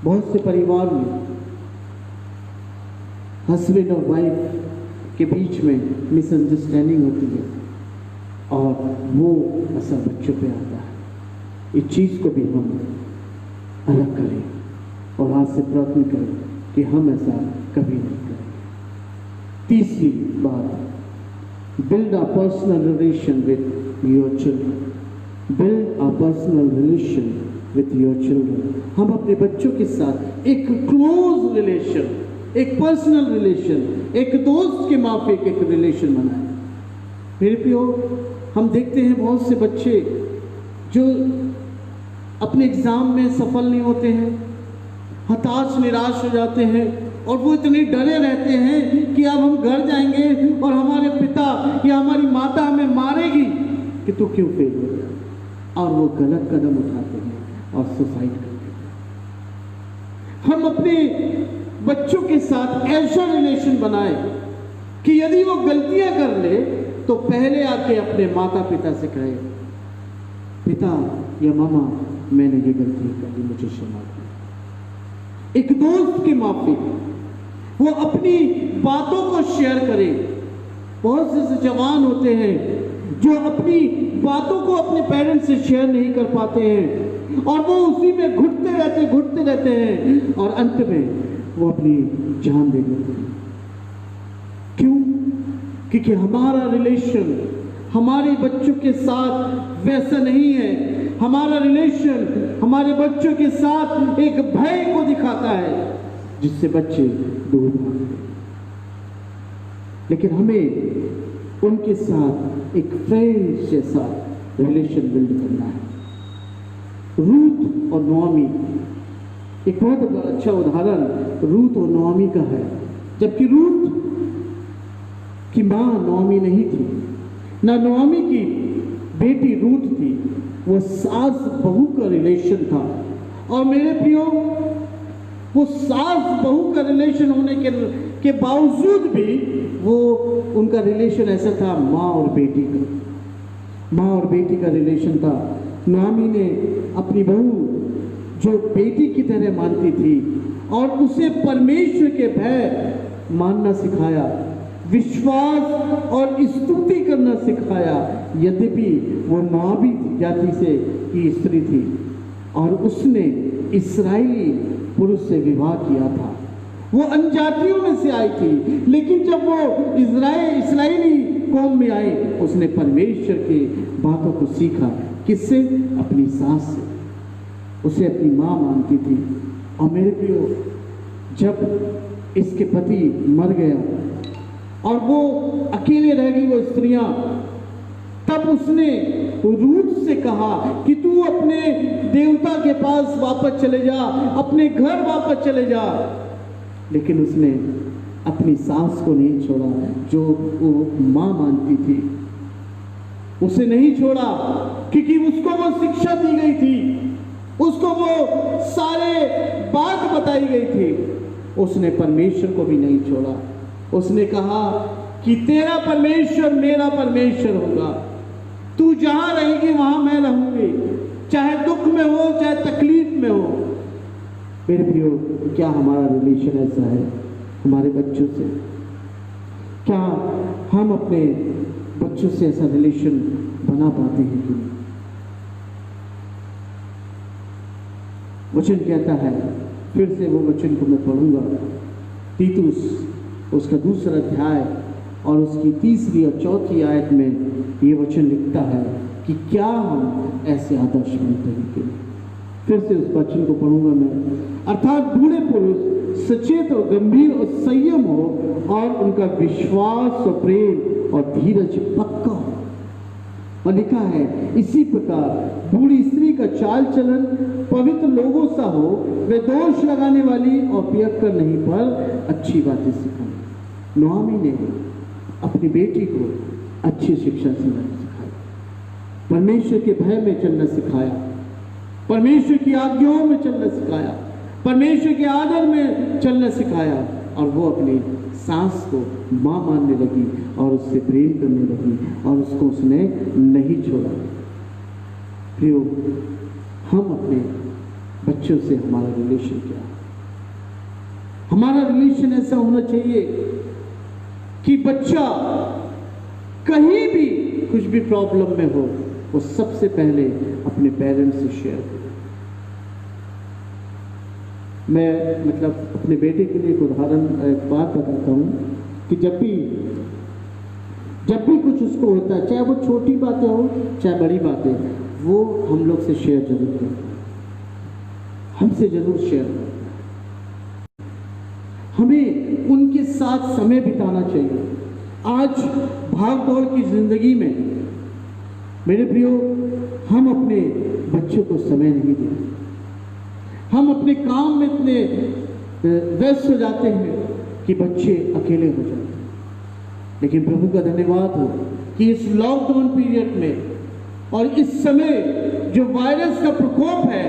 बहुत से परिवार में हस्बैंड और वाइफ के बीच में मिसअंडरस्टैंडिंग होती है और वो असर बच्चों पे आता है। इस चीज़ को भी हम अलग करें और आज से प्रयत्न करें कि हम ऐसा कभी नहीं करें। तीसरी बात, build a personal relation with your children. Build a personal relation with your children. हम अपने बच्चों के साथ एक क्लोज रिलेशन, एक पर्सनल रिलेशन, एक दोस्त के माफिक एक रिलेशन बनाएं। मेरे प्रियो, हम देखते हैं बहुत से बच्चे जो अपने एग्जाम में सफल नहीं होते हैं, हताश निराश हो जाते हैं, और वो इतने डरे रहते हैं कि अब हम घर जाएंगे और हमारे पिता या हमारी माता हमें मारेगी कि तू क्यों फेल हो गया, और वो गलत कदम उठाते हैं और सुसाइड करते हैं। हम अपने बच्चों के साथ ऐसा रिलेशन बनाए कि यदि वो गलतियां कर ले तो पहले आके अपने माता पिता से कहे, पिता या मामा, मैंने ये गलती कर दी, मुझे क्षमा करें। एक दोस्त के माफिक वो अपनी बातों को शेयर करे। बहुत से जवान होते हैं जो अपनी बातों को अपने पेरेंट्स से शेयर नहीं कर पाते हैं और वो उसी में घुटते रहते हैं और अंत में वो अपनी जान दे देते हैं। क्यों? क्योंकि हमारा रिलेशन हमारे बच्चों के साथ वैसा नहीं है। हमारा रिलेशन हमारे बच्चों के साथ एक भय को दिखाता है जिससे बच्चे दूर भागते हैं। लेकिन हमें उनके साथ एक फ्रेंड जैसा रिलेशन बिल्ड करना है। रूत और नोआमी, एक बहुत अच्छा उदाहरण रूत और नोआमी का है। जबकि रूत की मां नोआमी नहीं थी, ना नोआमी की बेटी रूत थी, वो सास बहू का रिलेशन था। और मेरे प्रियो, वो सास बहू का रिलेशन होने के बावजूद भी वो उनका रिलेशन ऐसा था माँ और बेटी का, माँ और बेटी का रिलेशन था। नोआमी ने अपनी बहू जो बेटी की तरह मानती थी और उसे परमेश्वर के भय मानना सिखाया, विश्वास और स्तुति करना सिखाया। यद्यपि वो मोआबी जाति से की स्त्री थी और उसने इस्राएली पुरुष से विवाह किया था, वो अन्यजातियों में से आई थी, लेकिन जब वो इस्राएली कौम में आई, उसने परमेश्वर की बातों को सीखा। किससे? अपनी सास से। उसे अपनी माँ मानती थी। और मेरे प्रियो, जब इसके पति मर गया और वो अकेले रह गई वो स्त्रियां, तब उसने रूत से कहा कि तू अपने देवता के पास वापस चले जा, अपने घर वापस चले जा। लेकिन उसने अपनी सास को नहीं छोड़ा, जो वो मां मानती थी, उसे नहीं छोड़ा, क्योंकि उसको वो शिक्षा दी गई थी, उसको वो सारे बात बताई गई थी। उसने परमेश्वर को भी नहीं छोड़ा। उसने कहा कि तेरा परमेश्वर मेरा परमेश्वर होगा, तू जहां रहेगी वहां मैं रहूंगी, चाहे दुख में हो चाहे तकलीफ में हो। मेरे प्रियो, क्या हमारा रिलेशन ऐसा है हमारे बच्चों से? क्या हम अपने बच्चों से ऐसा रिलेशन बना पाते हैं कि नहीं? वचन कहता है, फिर से वो वचन को मैं पढ़ूंगा, तीतुस उसका 2 अध्याय और उसकी 3 और 4 आयत में ये वचन लिखता है कि क्या हम ऐसे आदर्श बनते हैं। फिर से उस वचन को पढ़ूंगा मैं। अर्थात बूढ़े पुरुष सचेत और गंभीर और संयम हो और उनका विश्वास और प्रेम और धीरज पक्का हो। और लिखा है, इसी प्रकार बूढ़ी स्त्री का चाल चलन पवित्र लोगों सा हो, वे दोष लगाने वाली और पियक्कर नहीं पर अच्छी बातें सिखाएं। नोआमी ने अपनी बेटी को अच्छी शिक्षा सिखाई, परमेश्वर के भय में चलना सिखाया, परमेश्वर की आज्ञाओं में चलना सिखाया, परमेश्वर के आदर में चलना सिखाया। और वो अपनी सास को मां मानने लगी और उससे प्रेम करने लगी और उसको उसने नहीं छोड़ा। प्रियो, हम अपने बच्चों से हमारा रिलेशन क्या है? हमारा रिलेशन ऐसा होना चाहिए कि बच्चा कहीं भी कुछ भी प्रॉब्लम में हो, वो सबसे पहले अपने पेरेंट्स से शेयर करे। मैं अपने बेटे के लिए एक उदाहरण, एक बात बताता हूँ कि जब भी कुछ उसको होता है, चाहे वो छोटी बातें हो चाहे बड़ी बातें, वो हम लोग से शेयर जरूर करता है, हमसे जरूर शेयर करता है। हमें उनके साथ समय बिताना चाहिए। आज भाग दौड़ की जिंदगी में मेरे प्रियो, हम अपने बच्चों को समय नहीं देते। हम अपने काम में इतने व्यस्त हो जाते हैं कि बच्चे अकेले हो जाते हैं। लेकिन प्रभु का धन्यवाद हो कि इस लॉकडाउन पीरियड में और इस समय जो वायरस का प्रकोप है,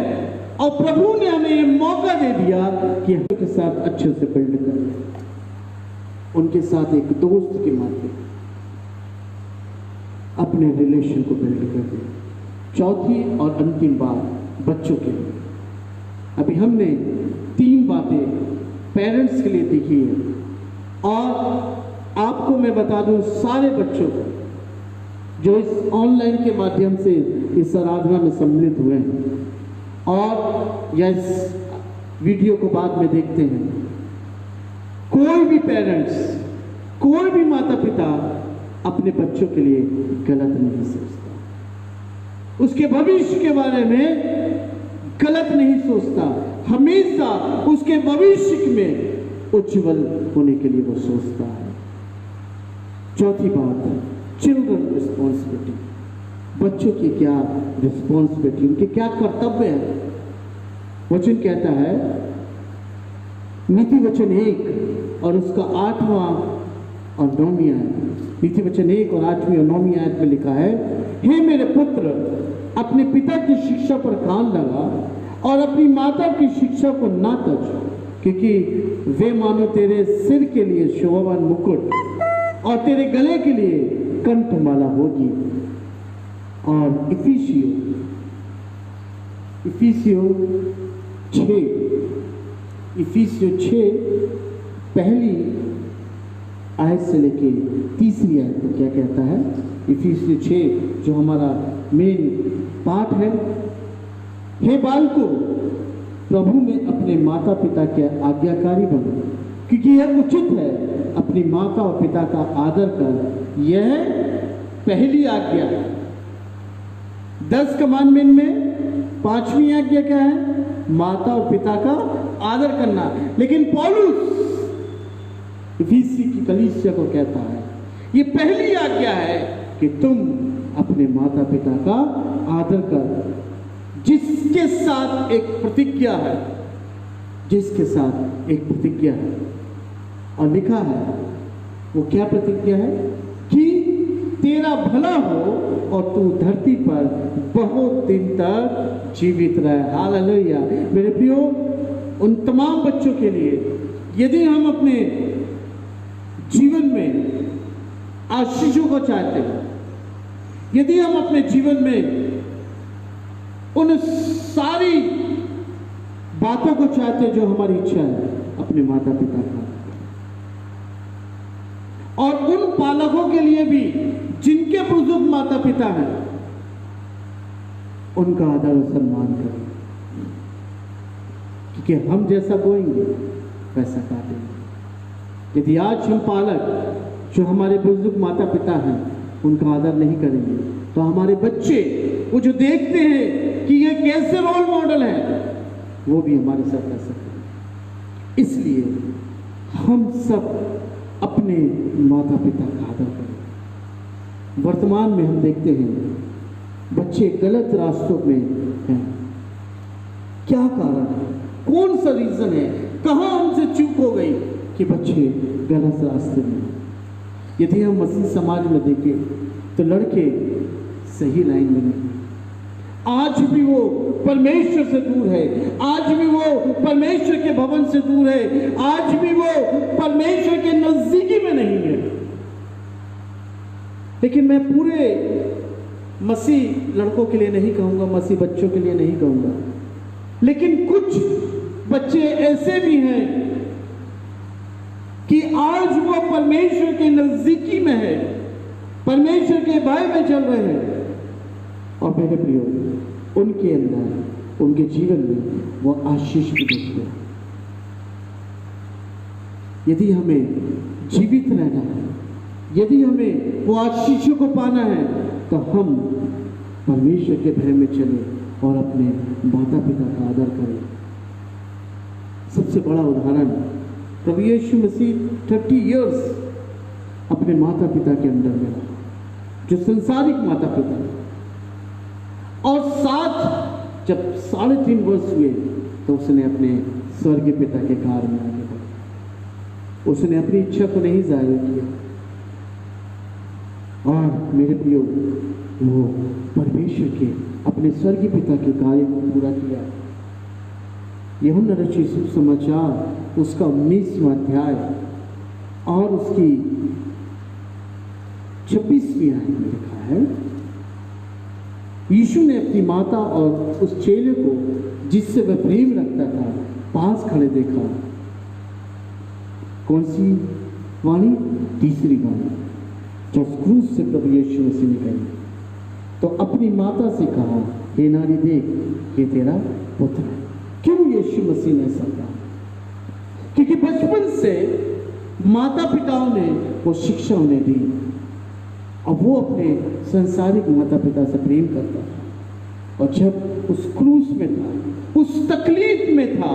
और प्रभु ने हमें ये मौका दे दिया कि हम उनके साथ अच्छे से बिल्ड करें, उनके साथ एक दोस्त के माध्यम अपने रिलेशन को बिल्ड करें। चौथी और अंतिम बात बच्चों के लिए, अभी हमने 3 बातें पेरेंट्स के लिए देखी है, और आपको मैं बता दूं, सारे बच्चों को जो इस ऑनलाइन के माध्यम से इस आराधना में सम्मिलित हुए हैं और या इस वीडियो को बाद में देखते हैं, कोई भी पेरेंट्स, कोई भी माता पिता अपने बच्चों के लिए गलत नहीं सोचता, उसके भविष्य के बारे में गलत नहीं सोचता, हमेशा उसके भविष्य में उज्जवल होने के लिए वो सोचता है। चौथी बात, चिल्ड्रन रिस्पॉन्सिबिलिटी। बच्चों की क्या रिस्पॉन्सिबिलिटी, उनके क्या कर्तव्य है। वचन कहता है, नीति वचन 1 और उसका 8वां और 9वीं आयत, नीति वचन 1 और 8वीं और 9वीं आयत में लिखा है, हे मेरे पुत्र, अपने पिता की शिक्षा पर कान लगा और अपनी माता की शिक्षा को ना तज, क्योंकि वे मानो तेरे सिर के लिए शोभावान मुकुट और तेरे गले के लिए कंठमाला होगी। और इफिसियों 6 पहली आयत से लेके 3री आयत में क्या कहता है। इफिसियों 6 जो हमारा मेन पाठ है, हे बालकों, प्रभु में अपने माता पिता के आज्ञाकारी बनो, क्योंकि यह उचित है। अपनी माता और पिता का आदर कर, यह पहली आज्ञा। 10 कमांडमेंट में 5वीं आज्ञा क्या है? माता और पिता का आदर करना। लेकिन पौलुस इफिसी की कलीसिया को कहता है, ये पहली आज्ञा है कि तुम अपने माता पिता का आदर कर, जिसके साथ एक प्रतिज्ञा है, और लिखा है, वो क्या प्रतिज्ञा है? कि तेरा भला हो और तू धरती पर बहुत दिन तक जीवित रहे। हालेलुया। मेरे प्रियो, उन तमाम बच्चों के लिए, यदि हम अपने जीवन में आशीषों को चाहते हैं, यदि हम अपने जीवन में उन सारी बातों को चाहते हैं जो हमारी इच्छा है, अपने माता पिता का और उन पालकों के लिए भी जिनके बुजुर्ग माता पिता हैं, उनका आदर और सम्मान करें, क्योंकि हम जैसा बोएंगे वैसा काटेंगे। यदि आज हम पालक जो हमारे बुजुर्ग माता पिता हैं उनका आदर नहीं करेंगे, तो हमारे बच्चे वो जो देखते हैं कि ये कैसे रोल मॉडल है, वो भी हमारे साथ ऐसा करेंगे। इसलिए हम सब अपने माता पिता का आदर करें। वर्तमान में हम देखते हैं बच्चे गलत रास्तों में हैं। क्या कारण है? कौन सा रीजन है? कहां हमसे चूक हो गई कि बच्चे गलत रास्ते में? यदि हम मसीह समाज में देखें तो लड़के सही लाइन में नहीं, आज भी वो परमेश्वर से दूर है, आज भी वो परमेश्वर के भवन से दूर है, आज भी वो परमेश्वर के नजदीकी में नहीं है। लेकिन मैं पूरे मसीह लड़कों के लिए नहीं कहूंगा, मसीह बच्चों के लिए नहीं कहूंगा, लेकिन कुछ बच्चे ऐसे भी हैं कि आज वो परमेश्वर के नजदीकी में है, परमेश्वर के भय में चल रहे हैं। और मेरे प्रियो, उनके अंदर, उनके जीवन में वो आशीष भी देखते हैं। यदि हमें जीवित रहना है, यदि हमें वो आशीषों को पाना है, तो हम परमेश्वर के भय में चलें और अपने माता पिता का आदर करें। सबसे बड़ा उदाहरण प्रभु यीशु मसीह 30 इयर्स अपने माता पिता के अंदर में रहा, जो संसारिक माता पिता है, और साथ जब 3.5 वर्ष हुए तो उसने अपने स्वर्गीय पिता के कार्य में आगे बढ़ा। उसने अपनी इच्छा को नहीं जाहिर किया, और मेरे प्रियो, वो परमेश्वर के अपने स्वर्गीय पिता के कार्य को पूरा किया। यूहन्ना रचित सुसमाचार उसका 19वां अध्याय और उसकी 26वीं आयत में लिखा है, यीशु ने अपनी माता और उस चेले को जिससे वह प्रेम रखता था पास खड़े देखा। कौन सी वाणी? तीसरी वाणी, जब क्रूस से प्रभु यीशु मसीह ने कही, तो अपनी माता से कहा, हे नारी, देख ये तेरा पुत्र है। क्यों यीशु मसीह ने ऐसा कहा? क्योंकि बचपन से माता पिताओं ने वो शिक्षा उन्हें दी, और वो अपने संसारिक माता पिता से प्रेम करता था। और जब उस क्रूस में था, उस तकलीफ में था,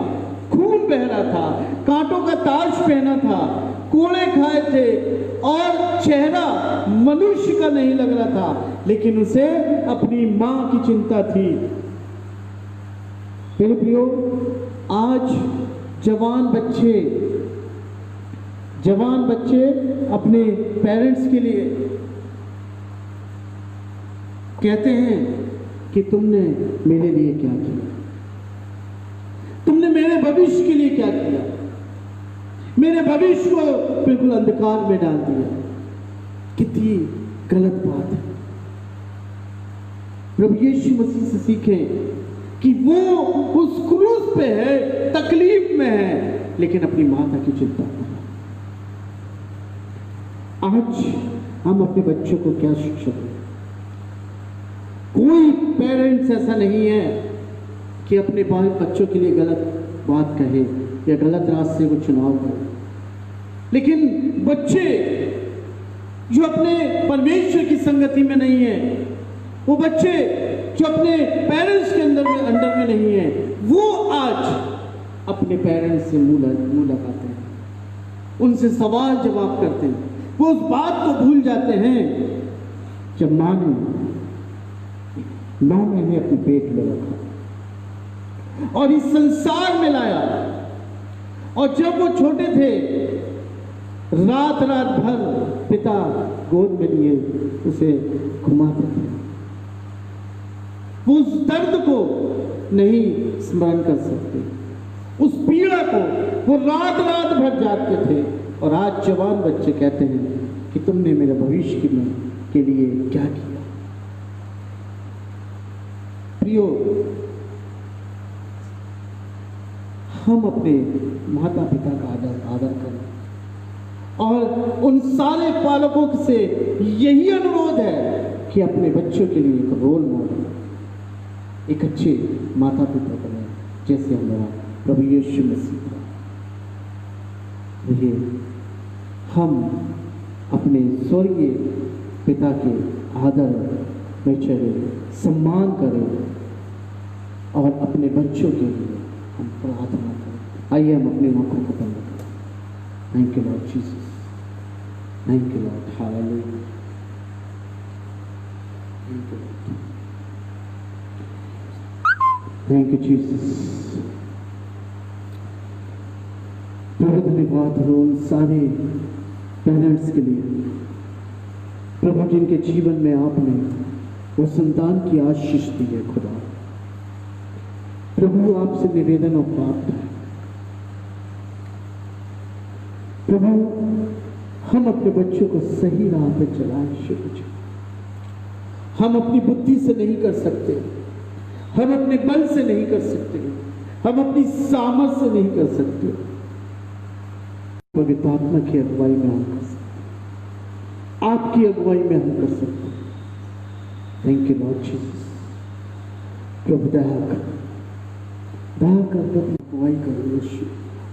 खून बह रहा था, कांटों का ताज पहना था, कोड़े खाए थे और चेहरा मनुष्य का नहीं लग रहा था, लेकिन उसे अपनी मां की चिंता थी। मेरे प्रियो, आज जवान बच्चे अपने पेरेंट्स के लिए कहते हैं कि तुमने मेरे लिए क्या किया, तुमने मेरे भविष्य के लिए क्या किया, मेरे भविष्य को बिल्कुल अंधकार में डाल दिया। कितनी गलत बात है। प्रभु यीशु मसीह से सीखें कि वो उस क्रूस पे है, तकलीफ में है, लेकिन अपनी माता की चिंता कर रहा है। आज हम अपने बच्चों को क्या शिक्षा दें? कोई पेरेंट्स ऐसा नहीं है कि अपने बच्चों के लिए गलत बात कहे या गलत रास्ते को चुनाव करे, लेकिन बच्चे जो अपने परमेश्वर की संगति में नहीं है, वो बच्चे जो अपने पेरेंट्स के अंडर में नहीं है, वो आज अपने पेरेंट्स से मुंह लगाते हैं, उनसे सवाल जवाब करते हैं। वो उस बात को भूल जाते हैं जब मां ने अपने पेट में रखा और इस संसार में लाया, और जब वो छोटे थे रात भर पिता गोद में लिए उसे घुमाते थे। वो उस दर्द को नहीं स्मरण कर सकते, उस पीड़ा को वो रात भर जागते थे। और आज जवान बच्चे कहते हैं कि तुमने मेरे भविष्य के लिए क्या किया। प्रियो, हम अपने माता पिता का आदर करें, और उन सारे पालकों से यही अनुरोध है कि अपने बच्चों के लिए एक रोल मॉडल, एक अच्छे माता पिता बने, जैसे हमारा प्रभु यीशु मसीह था। ये हम अपने स्वर्गीय पिता के आदर में चले, सम्मान करें और अपने बच्चों के लिए हम प्रार्थना करें। आइए हम अपनी आंखों को बंद करें। Thank you Lord Jesus, thank you Lord, hallelujah, thank you Lord, thank you Jesus. प्रभु धन्यवाद हो उन सारे पेरेंट्स के लिए प्रभु, जिनके जीवन में आपने वो संतान की आशीष दी है। खुदा प्रभु, आपसे निवेदन और प्रार्थना है प्रभु, हम अपने बच्चों को सही राह पे चलाएं। हम अपनी बुद्धि से नहीं कर सकते, हम अपने बल से नहीं कर सकते, हम अपनी सामर्थ से नहीं कर सकते। पवित्र आत्मा की अगुवाई में हम कर सकते, आपकी अगुवाई में हम कर सकते। Thank you Lord Jesus. प्रभु दया कर प्रभु, अगुवाई करो यीशु,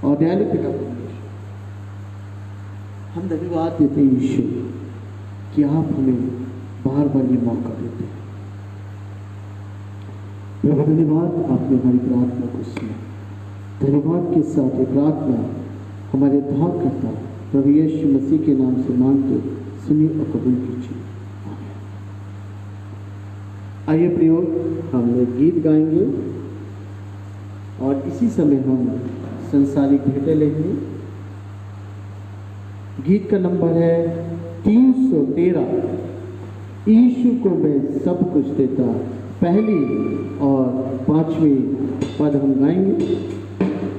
और दयालु पिता परमेश्वर, हम धन्यवाद देते हैं यीशु कि आप हमें बार बार ये मौका देते हैं। प्रभु धन्यवाद, आपने हमारी प्रार्थना को सुना। धन्यवाद के साथ ये प्रार्थना हमारे उद्धारकर्ता प्रभु यीशु मसीह के नाम से मांगते सुनिए और कबूल कीजिए। आइए प्रियो, हम लोग गीत गाएंगे और इसी समय हम संसारिक भेंटें लेंगे। गीत का नंबर है 313, यीशु को मैं सब कुछ देता। पहली और 5वीं पद हम गाएंगे,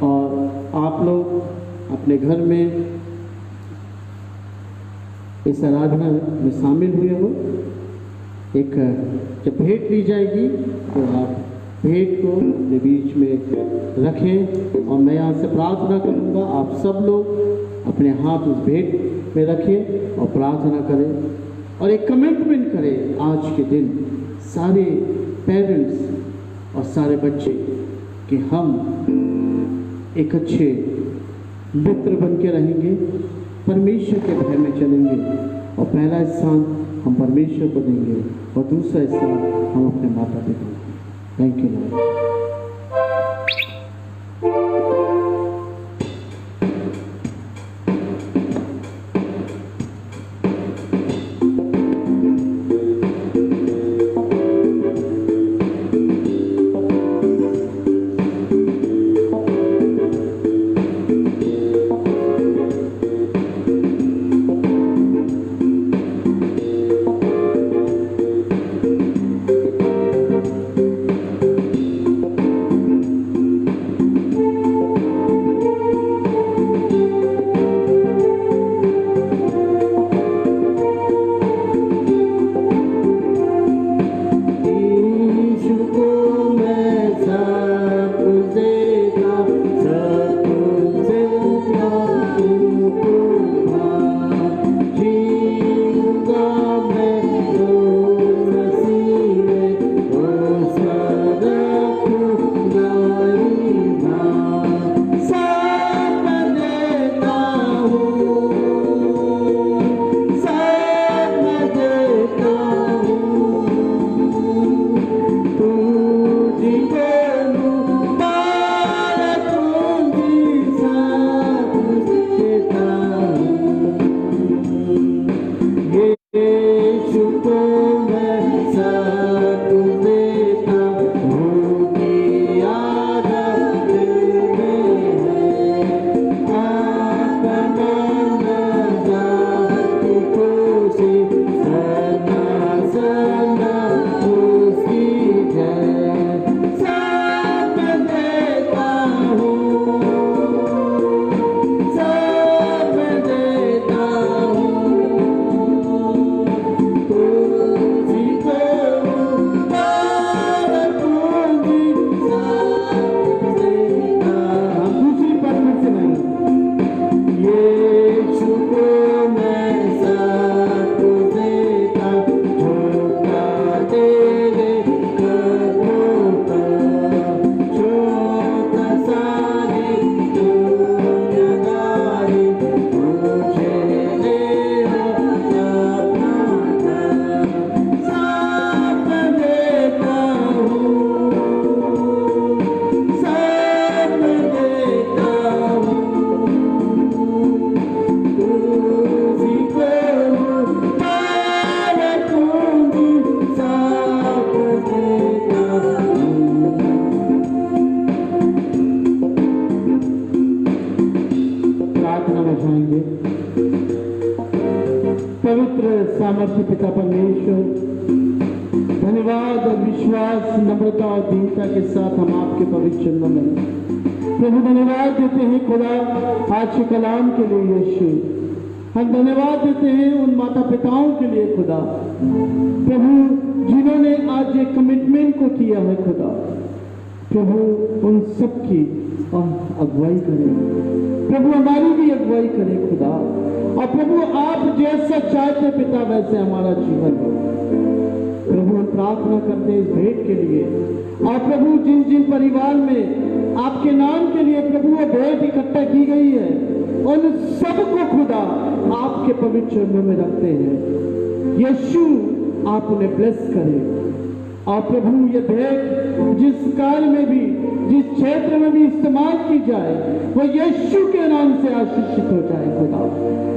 और आप लोग अपने घर में इस आराधना में शामिल हुए हो। एक जब भेंट ली जाएगी तो आप भेंट को अपने बीच में रखें, और मैं यहाँ से प्रार्थना करूँगा, आप सब लोग अपने हाथ उस भेंट में रखें और प्रार्थना करें, और एक कमिटमेंट करें आज के दिन सारे पेरेंट्स और सारे बच्चे कि हम एक अच्छे मित्र बन के रहेंगे, परमेश्वर के भय में चलेंगे, और पहला स्थान हम परमेश्वर को देंगे और दूसरा स्थान हम अपने माता पिता को। Thank you Lord. प्रार्थना में जाएंगे। पवित्र सामर्थ्य पिता परमेश्वर, धन्यवाद और विश्वास, नम्रता और दीनता के साथ हम आपके पवित्र चरणों में प्रभु धन्यवाद देते हैं खुदा आज के कलाम के लिए। यीशु, हम धन्यवाद देते हैं उन माता पिताओं के लिए खुदा प्रभु जिन्होंने आज एक कमिटमेंट को किया है खुदा। प्रभु उन सब की अगुवाई करें प्रभु, हमारी भी अगुवाई करें खुदा। और प्रभु आप जैसा चाहते पिता वैसे हमारा जीवन हो प्रभु। हम प्रार्थना करते हैं इस भेंट के लिए। और प्रभु जिन जिन परिवार में आपके नाम के लिए प्रभु वो भेंट इकट्ठा की गई है उन सबको खुदा आपके पवित्र चरणों में रखते हैं। यीशु आप उन्हें ब्लेस करें। और प्रभु ये भेंट जिस कार्य में भी, जिस क्षेत्र में भी इस्तेमाल की जाए वो यीशु के नाम से आशीषित हो जाए खुदा।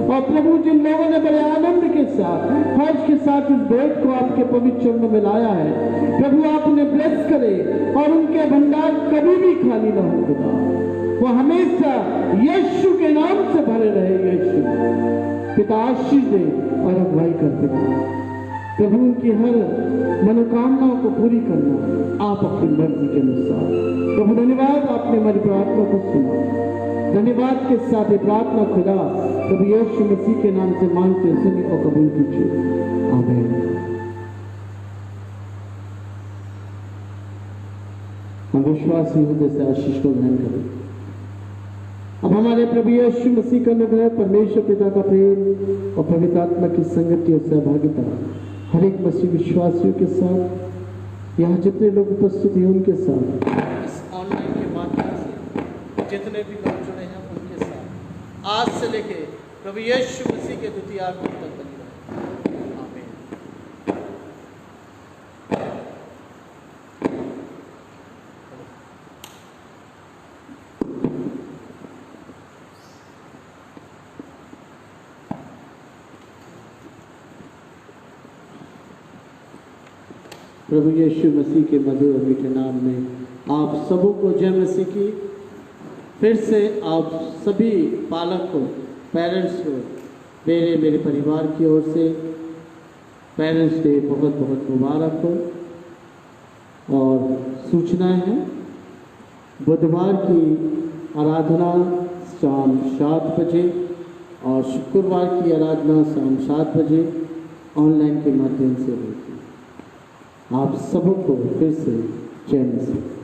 और प्रभु जिन लोगों ने बड़े आनंद के साथ, हर्ष के साथ इस भेंट को आपके पवित्र चरणों में लाया है प्रभु आप उन्हें ब्लेस करें और उनके भंडार कभी भी खाली न हो खुदा। वो हमेशा यीशु के नाम से भरे रहे। यीशु पिता आशीष दे और अगुवाई करते हैं प्रभु। उनकी हर मनोकामनाओं को पूरी करना आप अपनी मर्जी के अनुसार। प्रभु धन्यवाद, आपने हमारी प्रार्थना को सुना। धन्यवाद के साथ ये प्रार्थना खुदा प्रभु यीशु मसीह के नाम से मांगते सुनी और कबूल कीजिए। आमीन। हम विश्वासी हृदय से आशीष को ग्रहण करें। अब हमारे प्रभु यीशु मसीह का अनुग्रह, परमेश्वर पिता का प्रेम और पवित्र आत्मा की संगति और सहभागिता हर एक मसीह विश्वासियों के साथ, यहाँ जितने लोग उपस्थित हैं उनके साथ, इस ऑनलाइन के माध्यम से जितने भी लोग जुड़े हैं उनके साथ आज से लेके प्रभु यीशु मसीह के द्वितीय आगमन तक बनी रहे। आमीन। प्रभु यीशु मसीह के मधुर और मीठे नाम में आप सबों को जय मसीह की। फिर से आप सभी पालक को, पेरेंट्स को मेरे परिवार की ओर से पेरेंट्स डे बहुत बहुत मुबारक हो। और सूचनाएं हैं, बुधवार की आराधना शाम 7 बजे और शुक्रवार की आराधना शाम 7 बजे ऑनलाइन के माध्यम से होगी। आप सबको फिर से जय मसीह।